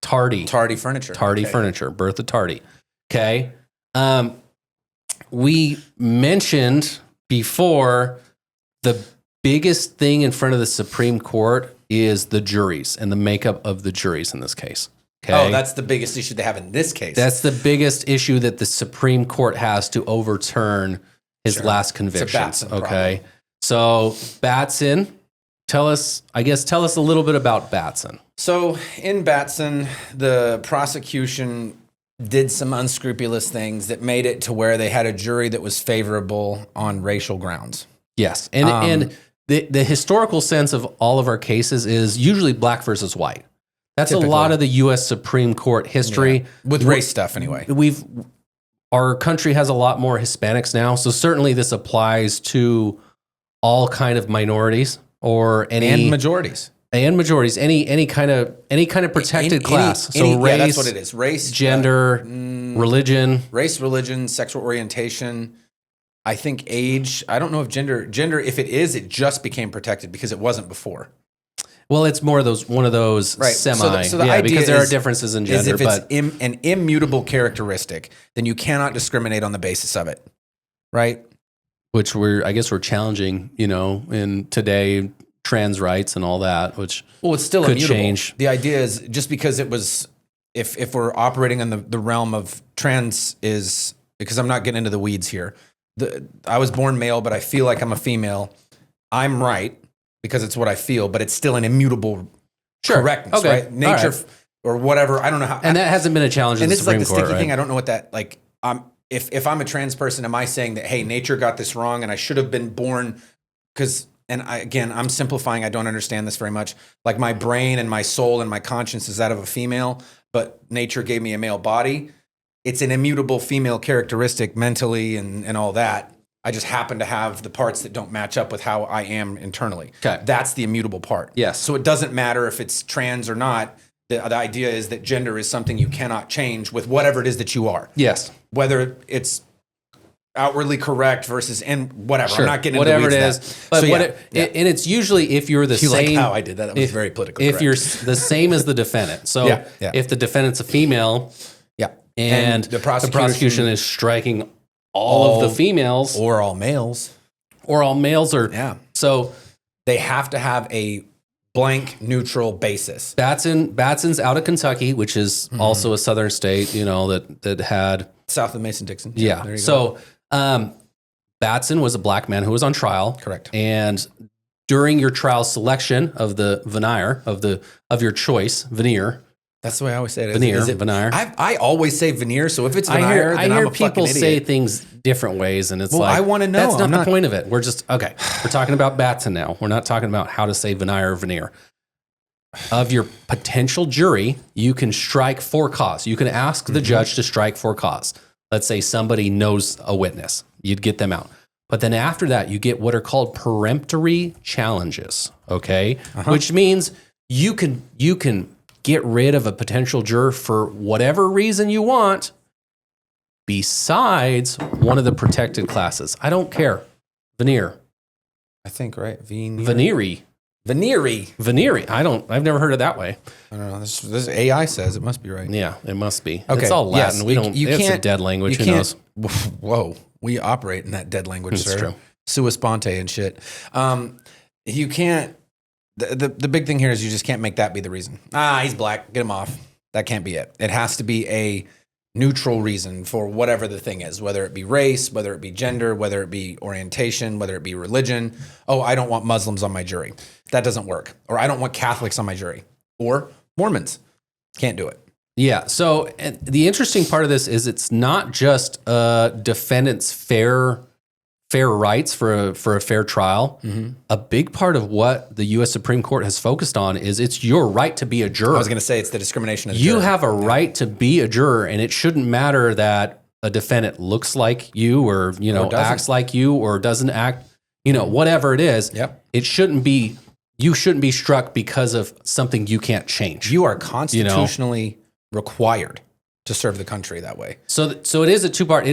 Tardy Furniture. Furniture. Bertha Tardy. Okay. We mentioned before the biggest thing in front of the Supreme Court is the juries and the makeup of the juries in this case. Okay. Oh, that's the biggest issue they have in this case. That's the biggest issue that the Supreme Court has to overturn his last convictions. Okay. So Batson, tell us a little bit about Batson. So in Batson, the prosecution did some unscrupulous things that made it to where they had a jury that was favorable on racial grounds. Yes. And the historical sense of all of our cases is usually black versus white. That's typically a lot of the U.S. Supreme Court history. With race stuff anyway. Our country has a lot more Hispanics now, so certainly this applies to all kind of minorities or any majorities. Any kind of protected class. Race, that's what it is. Race, gender, religion. Race, religion, sexual orientation. I think age. I don't know if gender, if it is, it just became protected because it wasn't before. Well, it's more one of those semi. So the idea because there are differences in gender. If it's an immutable characteristic, then you cannot discriminate on the basis of it, right? Which we're challenging, in today trans rights and all that. Which it's still could immutable. Change. The idea is just because it was, if we're operating in the realm of trans is because I'm not getting into the weeds here. I was born male, but I feel like I'm a female. I'm right. Because it's what I feel, but it's still an immutable correctness, right? Nature or whatever. I don't know how. And that hasn't been a challenge in the Supreme Court, And it's like the sticky thing. I don't know what that, like, if I'm a trans person, am I saying that, hey, nature got this wrong and I should have been born because, I'm simplifying. I don't understand this very much. Like my brain and my soul and my conscience is that of a female, but nature gave me a male body. It's an immutable female characteristic mentally and all that. I just happen to have the parts that don't match up with how I am internally. Okay. That's the immutable part. Yes. So it doesn't matter if it's trans or not. The idea is that gender is something you cannot change with whatever it is that you are. Yes. Whether it's outwardly correct versus whatever. Sure. I'm not getting whatever into it the weeds is. But and it's usually if you're the you same. Like how I did that? That was very politically correct. If you're the same as the defendant. So if the defendant's a female, and the prosecution is striking all of the females or all males so they have to have a blank neutral basis. Batson's out of Kentucky, which is also a southern state, that had south of Mason-Dixon. Yeah. There you go. Batson was a black man who was on trial. Correct. And during your trial selection of the veneer of your choice, veneer. That's the way I always say it. Veneer. I always say veneer. So if it's veneer, then I'm a fucking idiot. I hear people say things different ways, and it's I want to know. That's not the point of it. We're just okay. We're talking about Batson now. We're not talking about how to say veneer or veneer. Of your potential jury, you can strike for cause. You can ask the judge to strike for cause. Let's say somebody knows a witness. You'd get them out. But then after that, you get what are called peremptory challenges. Okay, which means you can get rid of a potential juror for whatever reason you want besides one of the protected classes. I don't care. Veneer. I think, right? Veneery. Veneery. I've never heard it that way. I don't know. This AI says it must be right. Yeah, it must be. Okay. It's all Latin. Yes. It's a dead language. Who knows? Whoa. We operate in that dead language, It's sir. true. Sua sponte and shit. You can't, the big thing here is you just can't make that be the reason. He's black. Get him off. That can't be it. It has to be a neutral reason for whatever the thing is, whether it be race, whether it be gender, whether it be orientation, whether it be religion. Oh, I don't want Muslims on my jury. That doesn't work. Or I don't want Catholics on my jury. Or Mormons. Can't do it. Yeah. So and the interesting part of this is it's not just defendant's fair rights for a fair trial. Mm-hmm. A big part of what the U.S. Supreme Court has focused on is it's your right to be a juror. I was going to say it's the discrimination of the You juror. have a right to be a juror, and it shouldn't matter that a defendant looks like you or doesn't. acts like you or doesn't act, whatever it is. Yep. It shouldn't be. You shouldn't be struck because of something you can't change. You are constitutionally required to serve the country that way. So it is a two-part.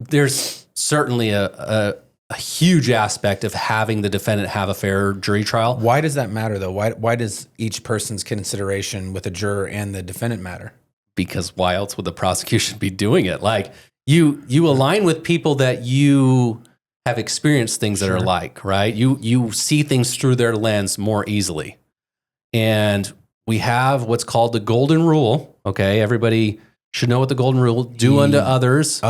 There's certainly a huge aspect of having the defendant have a fair jury trial. Why does that matter, though? Why does each person's consideration with a juror and the defendant matter? Because why else would the prosecution be doing it? Like you align with people that you have experienced things that are like, right? You see things through their lens more easily. And we have what's called the golden rule. Okay, everybody should know what the golden rule: do unto others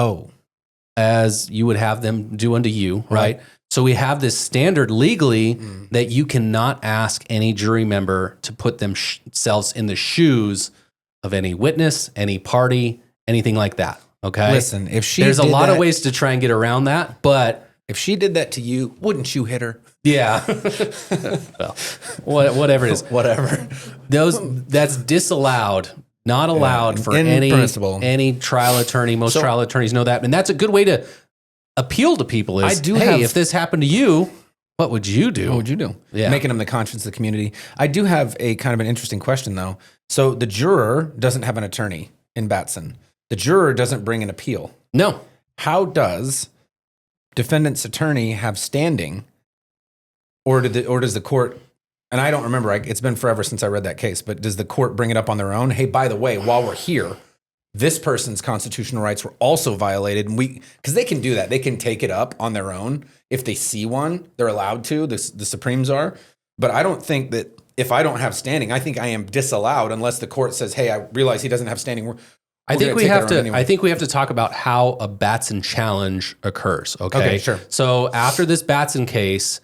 as you would have them do unto you, right? So we have this standard legally that you cannot ask any jury member to put themselves in the shoes of any witness, any party, anything like that. Okay. Listen, if she there's a did lot of that- ways to try and get around that, but If she did that to you, wouldn't you hit her? yeah, well, whatever it is, Whatever. that's disallowed. Not allowed for in any principle. any trial attorney. Most So- trial attorneys know that, and that's a good way to appeal to people. Is hey, if this happened to you, what would you do? What would you do? Yeah. Making them the conscience of the community. I do have a kind of an interesting question, though. So the juror doesn't have an attorney in Batson. The juror doesn't bring an appeal. No, How does defendant's attorney have standing, or does the court? And I don't remember. It's been forever since I read that case. But does the court bring it up on their own? Hey, by the way, while we're here, this person's constitutional rights were also violated, and because they can do that, they can take it up on their own if they see one. They're allowed to. The Supremes are. But I don't think that if I don't have standing, I think I am disallowed unless the court says, "Hey, I realize he doesn't have standing." I think we have to. I think we have to talk about how a Batson challenge occurs. Okay, sure. So after this Batson case,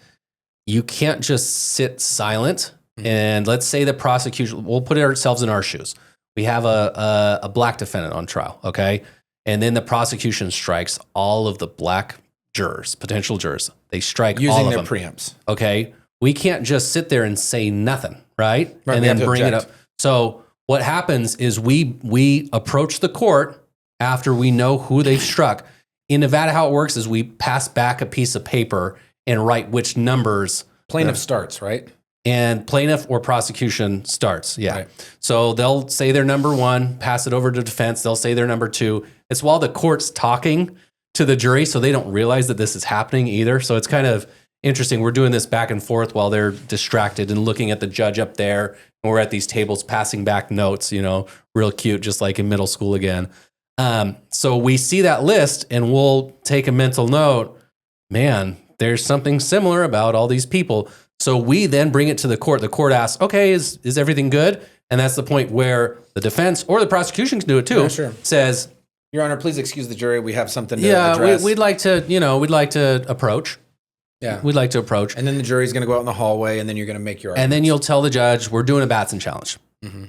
you can't just sit silent. And let's say the prosecution. We'll put ourselves in our shoes. We have a black defendant on trial. Okay, and then the prosecution strikes all of the black jurors, potential jurors. They strike using all of their them. preempts. Okay, we can't just sit there and say nothing, right? Right, And we then have to bring it object. up. So what happens is we approach the court after we know who they've struck. In Nevada, how it works is we pass back a piece of paper and write which numbers Plaintiff starts, right? and plaintiff or prosecution starts. Yeah. Right. So they'll say their number one, pass it over to defense. They'll say their number two. It's while the court's talking to the jury, so they don't realize that this is happening either. So it's kind of interesting. We're doing this back and forth while they're distracted and looking at the judge up there. And we're at these tables passing back notes, real cute, just like in middle school again. So we see that list and we'll take a mental note. Man, there's something similar about all these people. So we then bring it to the court. The court asks, okay, is everything good? And that's the point where the defense or the prosecution can do it too. Yeah, sure. Says, Your Honor, please excuse the jury. We have something to address. we'd like to approach. Yeah. We'd like to approach. And then the jury's going to go out in the hallway, and then you're going to make your argument. And then you'll tell the judge, we're doing a Batson challenge.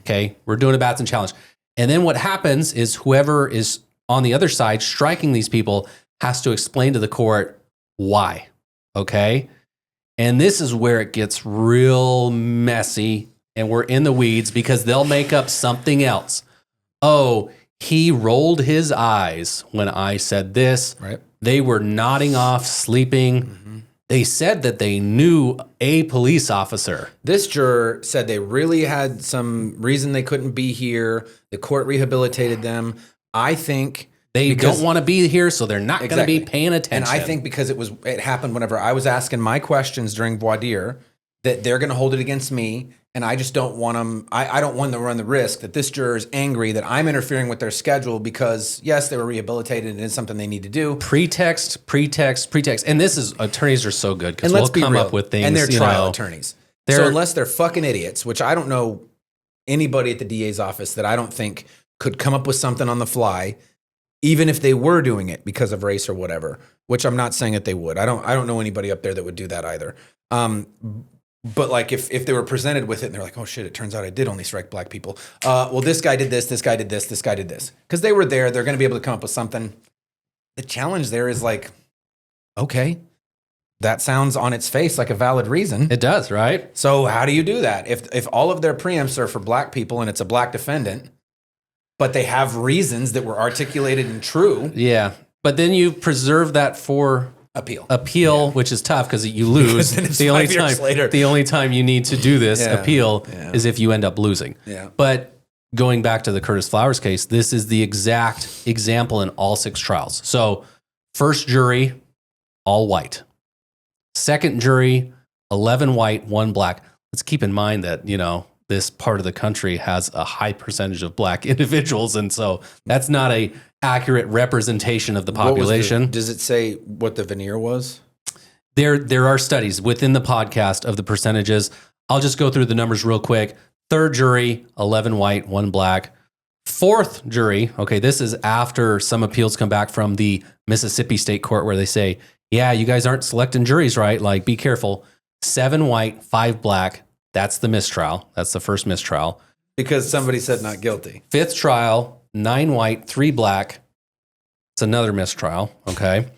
Okay, we're doing a Batson challenge. And then what happens is whoever is on the other side striking these people has to explain to the court why. Okay. And this is where it gets real messy and we're in the weeds because they'll make up something else. Oh, he rolled his eyes when I said this. Right. They were nodding off, sleeping. They said that they knew a police officer. This juror said they really had some reason they couldn't be here. The court rehabilitated them. I think They don't want to be here, so they're not going to be paying attention. And I think because it happened whenever I was asking my questions during voir dire, that they're going to hold it against me, and I just don't want them. I don't want them to run the risk that this juror is angry that I'm interfering with their schedule because, yes, they were rehabilitated and it's something they need to do. Pretext. And this is, attorneys are so good because we'll come up with things. And they're trial attorneys. So unless they're fucking idiots, which I don't know anybody at the DA's office that I don't think could come up with something on the fly, even if they were doing it because of race or whatever, which I'm not saying that they would. I don't know anybody up there that would do that either. But like if they were presented with it and they're like, oh shit, it turns out I did only strike black people. Well, this guy did this guy did this guy did this. Because they were there, they're going to be able to come up with something. The challenge there is like, okay, that sounds on its face like a valid reason. It does, right? So how do you do that? If all of their preempts are for black people and it's a black defendant, but they have reasons that were articulated and true. Yeah. But then you preserve that for appeal, which is tough because you lose. The only time you need to do this appeal is if you end up losing. Yeah. But going back to the Curtis Flowers case, this is the exact example in all 6 trials. So first jury, all white. Second jury, 11 white, 1 black. Let's keep in mind that, this part of the country has a high percentage of black individuals. And so that's not a accurate representation of the population. Does it say what the veneer was? There are studies within the podcast of the percentages. I'll just go through the numbers real quick. Third jury, 11 white, 1 black. Fourth jury, okay, this is after some appeals come back from the Mississippi State Court where they say, yeah, you guys aren't selecting juries right. Like, be careful. 7 white, 5 black. That's the mistrial. That's the first mistrial. Because somebody said not guilty. Fifth trial, 9 white, 3 black. It's another mistrial, okay?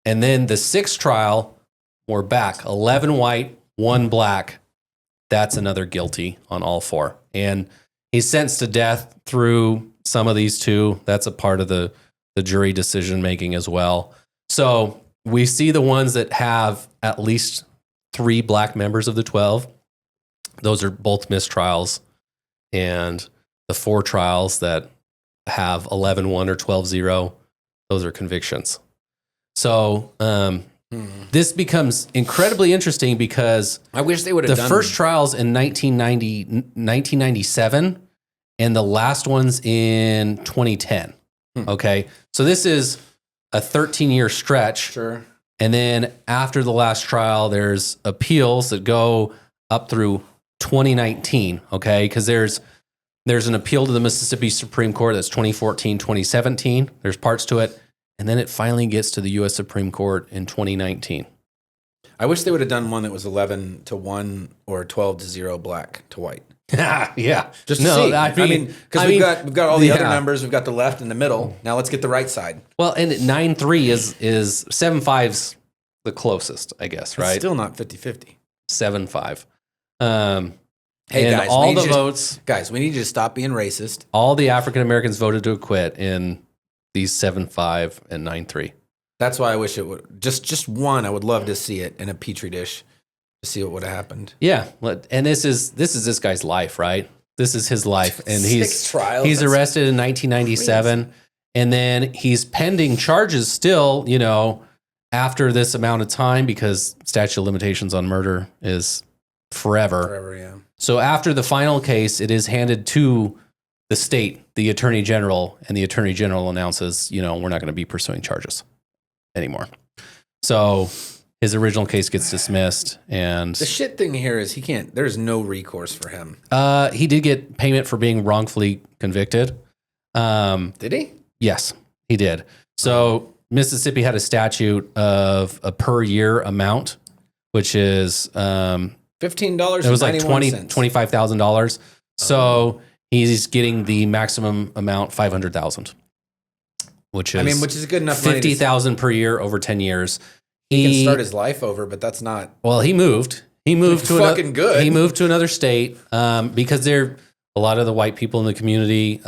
And then the 6th trial, we're back. 11 white, 1 black. That's another guilty on all 4. And he's sentenced to death through some of these 2. That's a part of the jury decision making as well. So we see the ones that have at least 3 black members of the 12. Those are both mistrials. And the 4 trials that have 11-1 or 12-0, those are convictions. So this becomes incredibly interesting because I wish they would have done the first trials in 1997 and the last ones in 2010. Okay. So this is a 13-year stretch. Sure. And then after the last trial, there's appeals that go up through 2019. Okay. Because there's an appeal to the Mississippi Supreme Court that's 2014, 2017. There's parts to it. And then it finally gets to the U.S. Supreme Court in 2019. I wish they would have done one that was 11-1 or 12-0 black to white. Yeah. Just to see. I mean, because we've got all the other numbers. We've got the left and the middle. Now let's get the right side. Well, and 9-3 is 7-5's the closest, I guess, right? It's still not 50-50. 7-5. Hey, and guys, all the votes. Guys, we need you to stop being racist. All the African Americans voted to acquit in these 7-5 and 9-3. That's why I wish it would. Just one, I would love to see it in a petri dish to see what would have happened. Yeah, and this is this guy's life, right? This is his life, and he's arrested in 1997, crazy. And then he's pending charges still. After this amount of time, because statute of limitations on murder is forever. Forever, yeah. So after the final case, it is handed to the state, the attorney general, and the attorney general announces, we're not going to be pursuing charges anymore. So his original case gets dismissed, and the shit thing here is there's no recourse for him. He did get payment for being wrongfully convicted. Did he? Yes, he did. So Mississippi had a statute of a per year amount, which is $15. It was like $25,000. So he's getting the maximum amount, $500,000, which is good enough. $50,000 per year over 10 years. He can start his life over, but that's not. Well, he moved. He moved to fucking good. He moved to another state because a lot of the white people in the community.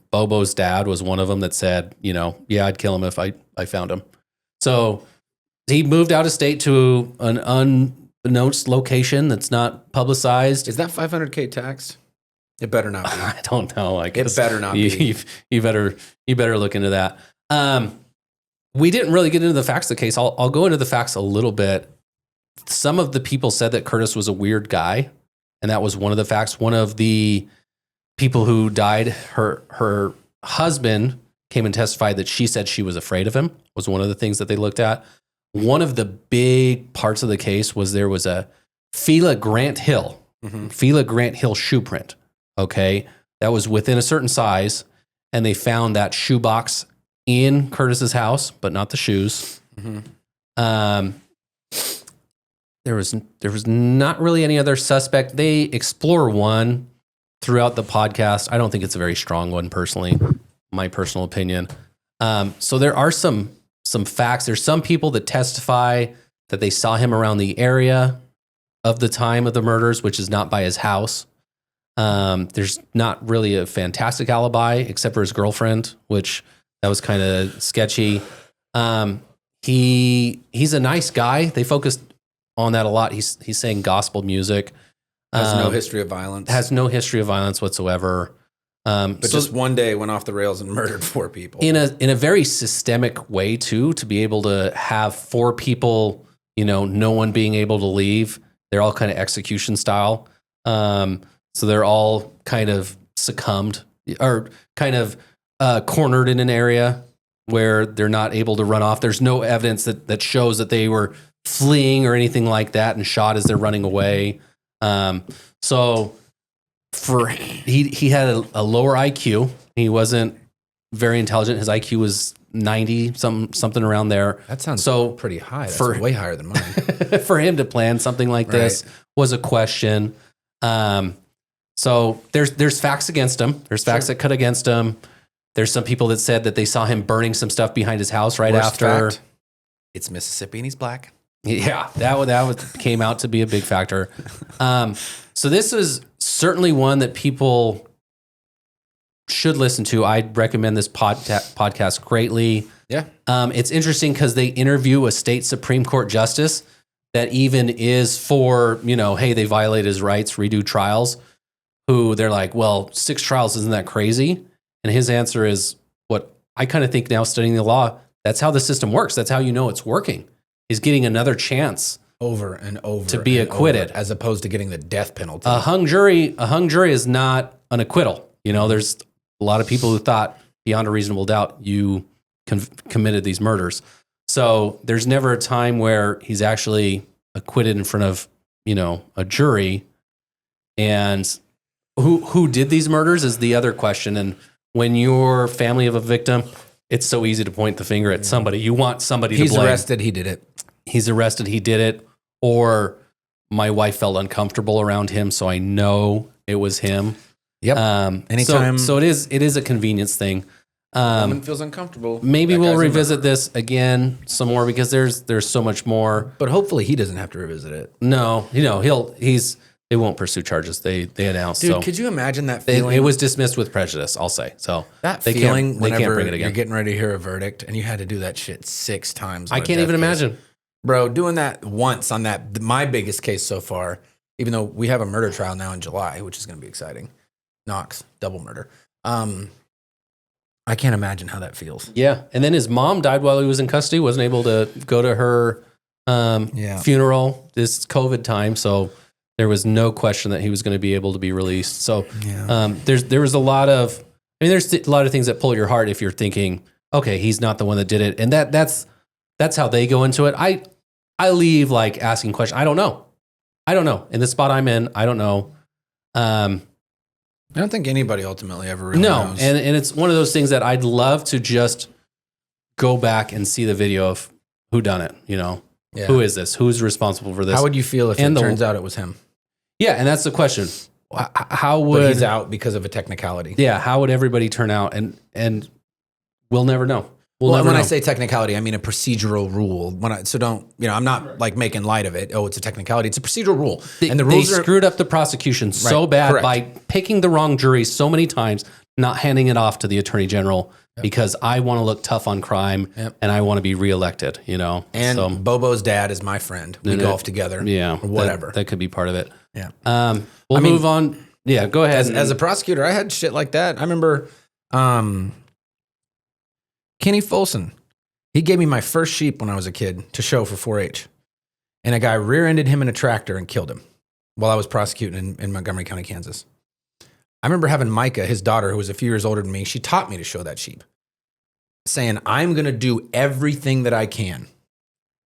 Bobo's dad was one of them that said, I'd kill him if I found him. So he moved out of state to an unbeknownst location that's not publicized. Is that $500K taxed? It better not be. I don't know. I guess it better not be. You better look into that. We didn't really get into the facts of the case. I'll go into the facts a little bit. Some of the people said that Curtis was a weird guy, and that was one of the facts. One of the people who died, her husband came and testified that she said she was afraid of him, was one of the things that they looked at. One of the big parts of the case was there was a Fila Grant Hill shoe print, okay? That was within a certain size, and they found that shoebox in Curtis's house, but not the shoes. There was not really any other suspect. They explore one throughout the podcast. I don't think it's a very strong one, personally, my personal opinion. So there are some facts. There's some people that testify that they saw him around the area of the time of the murders, which is not by his house. There's not really a fantastic alibi except for his girlfriend, which that was kind of sketchy. He's a nice guy. They focused on that a lot. He's saying gospel music. Has no history of violence. Has no history of violence whatsoever. But so just one day went off the rails and murdered 4 people. In a very systemic way too, to be able to have 4 people, no one being able to leave. They're all kind of execution style. So they're all kind of succumbed or kind of cornered in an area where they're not able to run off. There's no evidence that shows that they were fleeing or anything like that and shot as they're running away. So he had a lower IQ. He wasn't very intelligent. His IQ was 90, something around there. That sounds pretty high. That's way higher than mine. For him to plan something like this was a question. So there's facts against him. There's facts that cut against him. There's some people that said that they saw him burning some stuff behind his house right after. Fact, it's Mississippi and he's black. Yeah, that came out to be a big factor. So this is certainly one that people should listen to. I'd recommend this podcast greatly. Yeah. It's interesting because they interview a state Supreme Court justice that even is for, hey, they violated his rights, redo trials, who they're like, well, 6 trials, isn't that crazy? And his answer is what I kind of think now, studying the law, that's how the system works. That's how it's working. Is getting another chance over and over to be acquitted, as opposed to getting the death penalty. A hung jury is not an acquittal. There's a lot of people who thought beyond a reasonable doubt you committed these murders. So there's never a time where he's actually acquitted in front of a jury. And who did these murders is the other question. And when you're family of a victim, it's so easy to point the finger at somebody. You want somebody to blame. He's arrested. He did it. He's arrested. He did it. Or my wife felt uncomfortable around him, so I know it was him. Yep. Anytime. So it is a convenience thing. Woman feels uncomfortable. Maybe we'll revisit this again some more because there's so much more. But hopefully he doesn't have to revisit it. No, they won't pursue charges. They announced. Dude, so could you imagine that feeling? It was dismissed with prejudice, I'll say. So that they feeling they can't whenever bring it again. You're getting ready to hear a verdict and you had to do that shit 6 times. I can't even imagine. Bro, doing that once on my biggest case so far, even though we have a murder trial now in July, which is going to be exciting. Knox, double murder. I can't imagine how that feels. Yeah. And then his mom died while he was in custody, wasn't able to go to her funeral this COVID time. So there was no question that he was going to be able to be released. So there was a lot of, there's a lot of things that pull your heart if you're thinking, okay, he's not the one that did it. And that's how they go into it. I leave like asking questions. I don't know. In the spot I'm in, I don't know. I don't think anybody ultimately ever really knows. And it's one of those things that I'd love to just go back and see the video of who done it, Who is this? Who's responsible for this? How would you feel if it turns out it was him? Yeah, and that's the question. How would... But he's out because of a technicality. Yeah, how would everybody turn out? And we'll never know. When I say technicality, I mean a procedural rule. I'm not like making light of it. Oh, it's a technicality. It's a procedural rule. And the rules screwed up the prosecution so bad by picking the wrong jury so many times, not handing it off to the attorney general because I want to look tough on crime and I want to be reelected, And Bobo's dad is my friend. We golf together. Yeah. Or whatever. That could be part of it. Yeah. We'll move on. Yeah, go ahead. As a prosecutor, I had shit like that. I remember... Kenny Folsom. He gave me my first sheep when I was a kid to show for 4-H. And a guy rear-ended him in a tractor and killed him while I was prosecuting in Montgomery County, Kansas. I remember having Micah, his daughter, who was a few years older than me, she taught me to show that sheep, saying, I'm going to do everything that I can.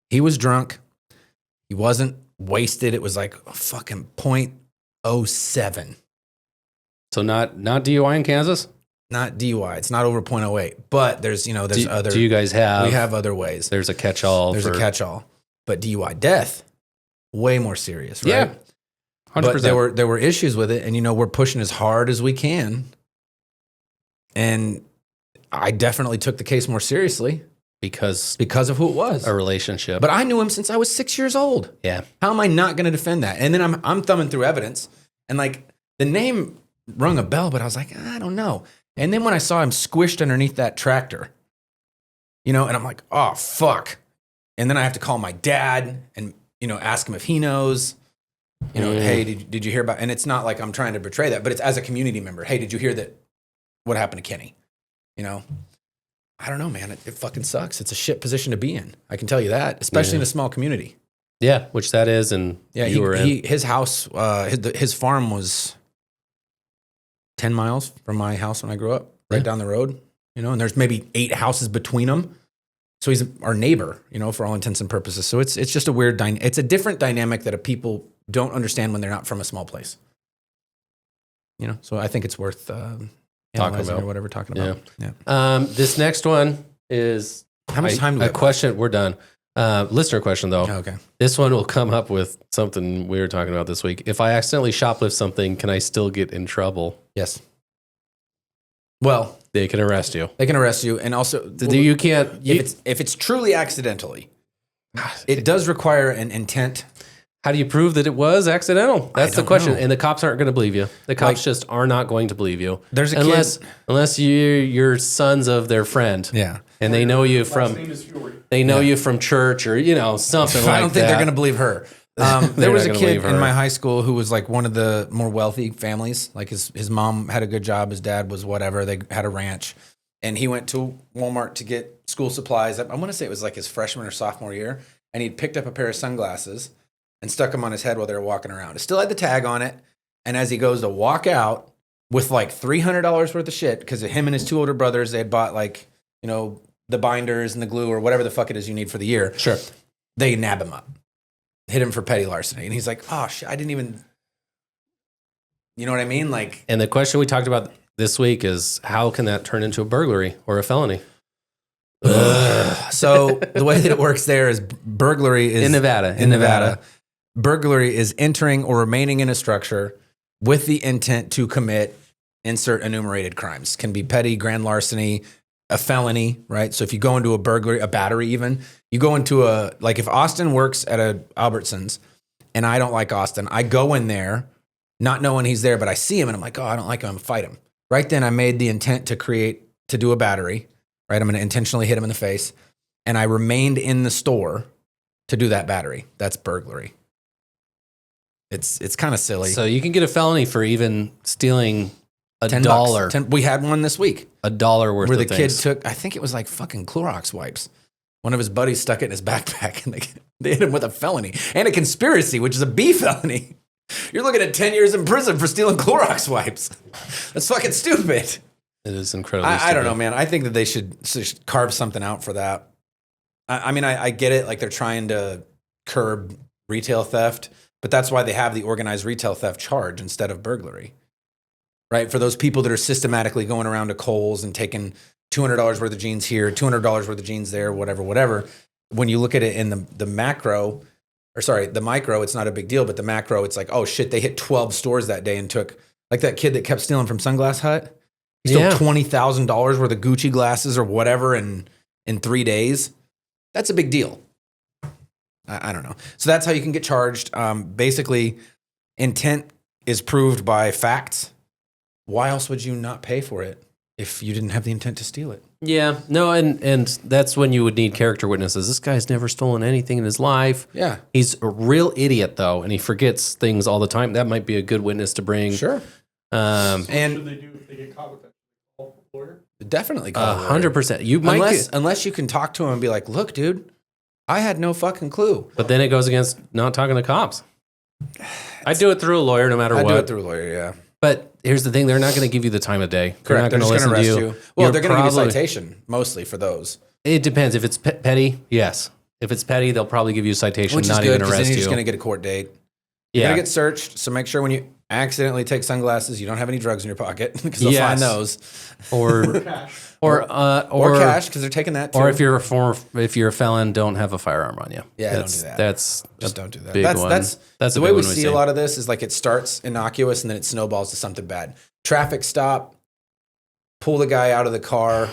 He was drunk. He wasn't wasted. It was like a fucking .07. So not DUI in Kansas? Not DUI. It's not over .08. But there's other. Do you guys have? We have other ways. There's a catch-all. There's a catch-all. But DUI death, way more serious, right? Yeah. 100%. But there were issues with it, and we're pushing as hard as we can. And I definitely took the case more seriously because of who it was. A relationship. But I knew him since I was 6 years old. Yeah. How am I not going to defend that? And then I'm thumbing through evidence, and like the name rung a bell, but I was like, I don't know. And then when I saw him squished underneath that tractor, and I'm like, oh fuck. And then I have to call my dad and ask him if he knows. Hey, did you hear about? And it's not like I'm trying to betray that, but it's as a community member. Hey, did you hear that? What happened to Kenny? I don't know, man. It fucking sucks. It's a shit position to be in. I can tell you that, especially in a small community. Yeah, which that is, and his house, his farm was 10 miles from my house when I grew up, right down the road. And there's maybe 8 houses between them. So he's our neighbor, for all intents and purposes. So it's just a weird it's a different dynamic that people don't understand when they're not from a small place. So I think it's worth talking about or whatever talking about. Yeah. This next one is how much time do we have? A question. We're done. Listener question though. Oh, okay. This one will come up with something we were talking about this week. If I accidentally shoplift something, can I still get in trouble? Yes. Well, they can arrest you. They can arrest you, and also you can't. If it's truly accidentally, it does require an intent. How do you prove that it was accidental? That's the question, and the cops aren't going to believe you. The cops just are not going to believe you. There's a unless you're sons of their friend. Yeah, and they know you from you from church or something like that. I don't think they're going to believe her. There was a kid in my high school who was like one of the more wealthy families. Like his mom had a good job, his dad was whatever. They had a ranch, and he went to Walmart to get school supplies. I want to say it was like his freshman or sophomore year, and he'd picked up a pair of sunglasses and stuck them on his head while they were walking around. It still had the tag on it, and as he goes to walk out with like $300 worth of shit, because him and his 2 older brothers, they had bought like the binders and the glue or whatever the fuck it is you need for the year. Sure, they nab him up. Hit him for petty larceny. And he's like, oh, shit, I didn't even, you know what I mean? Like, and the question we talked about this week is how can that turn into a burglary or a felony? So the way that it works there is burglary is in Nevada. In Nevada, burglary is entering or remaining in a structure with the intent to commit insert enumerated crimes. Can be petty, grand larceny, a felony, right? So if you go into a burglary, a battery even, you go into like if Austin works at a Albertsons and I don't like Austin, I go in there not knowing he's there, but I see him and I'm like, oh, I don't like him, I'm gonna fight him. Right then I made the intent to do a battery, right? I'm gonna intentionally hit him in the face, and I remained in the store to do that battery. That's burglary. It's kind of silly. So you can get a felony for even stealing $1. We had one this week. $1 worth where the of kid things. took, I think it was like fucking Clorox wipes. One of his buddies stuck it in his backpack, and they hit him with a felony and a conspiracy, which is a B felony. You're looking at 10 years in prison for stealing Clorox wipes. That's fucking stupid. It is incredibly stupid. I don't know, man. I think that they should carve something out for that. I mean, I get it. Like they're trying to curb retail theft, but that's why they have the organized retail theft charge instead of burglary. Right? For those people that are systematically going around to Kohl's and taking $200 worth of jeans here, $200 worth of jeans there, whatever. When you look at it in the micro, it's not a big deal, but the macro, it's like, oh shit, they hit 12 stores that day and took, like that kid that kept stealing from Sunglass Hut. He stole $20,000 worth of Gucci glasses or whatever in 3 days. That's a big deal. I don't know. So that's how you can get charged. Basically, intent is proved by facts. Why else would you not pay for it if you didn't have the intent to steal it? Yeah, no, and that's when you would need character witnesses. This guy's never stolen anything in his life. Yeah. He's a real idiot, though, and he forgets things all the time. That might be a good witness to bring. Sure. And what should they do if they get caught with that? Lawyer? Definitely call a lawyer. 100%. You might unless you can talk to him and be like, look, dude, I had no fucking clue. but then it goes against not talking to cops. I do it through a lawyer no matter what. I do it through a lawyer, yeah. But here's the thing: they're not going to give you the time of day. Correct. They're just going to arrest you. Well, they're going to give you a probably- citation mostly for those. It depends. If it's petty, yes. If it's petty, they'll probably give you a citation, Which is not good even because then arrest you're you. just going to get a court date. You're going to get searched, so make sure when you accidentally take sunglasses, you don't have any drugs in your pocket because they'll find those. Or Or cash because they're taking that too. Or if you're a felon, don't have a firearm on you. Yeah, don't do that. That's Just don't do that. Big one. That's the the way big we one see see. a lot of this is like it starts innocuous and then it snowballs to something bad. Traffic stop, pull the guy out of the car,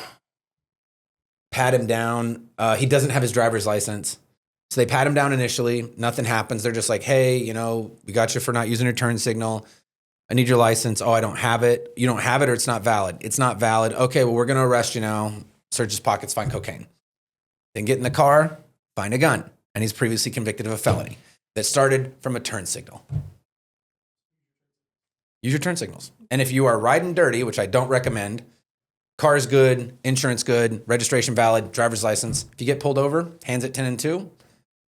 pat him down. He doesn't have his driver's license. So they pat him down initially. Nothing happens. They're just like, hey, we got you for not using your turn signal. I need your license. Oh, I don't have it. You don't have it or it's not valid. It's not valid. Okay, well, we're going to arrest you now. Search his pockets, find cocaine. Then get in the car, find a gun. And he's previously convicted of a felony that started from a turn signal. Use your turn signals. And if you are riding dirty, which I don't recommend, car's good, insurance good, registration valid, driver's license. If you get pulled over, hands at 10 and 2.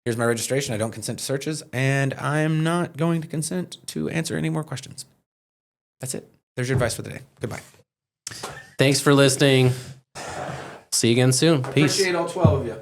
Here's my registration. I don't consent to searches, and I'm not going to consent to answer any more questions. That's it. There's your advice for the day. Goodbye. Thanks for listening. See you again soon. Peace. Appreciate all 12 of you.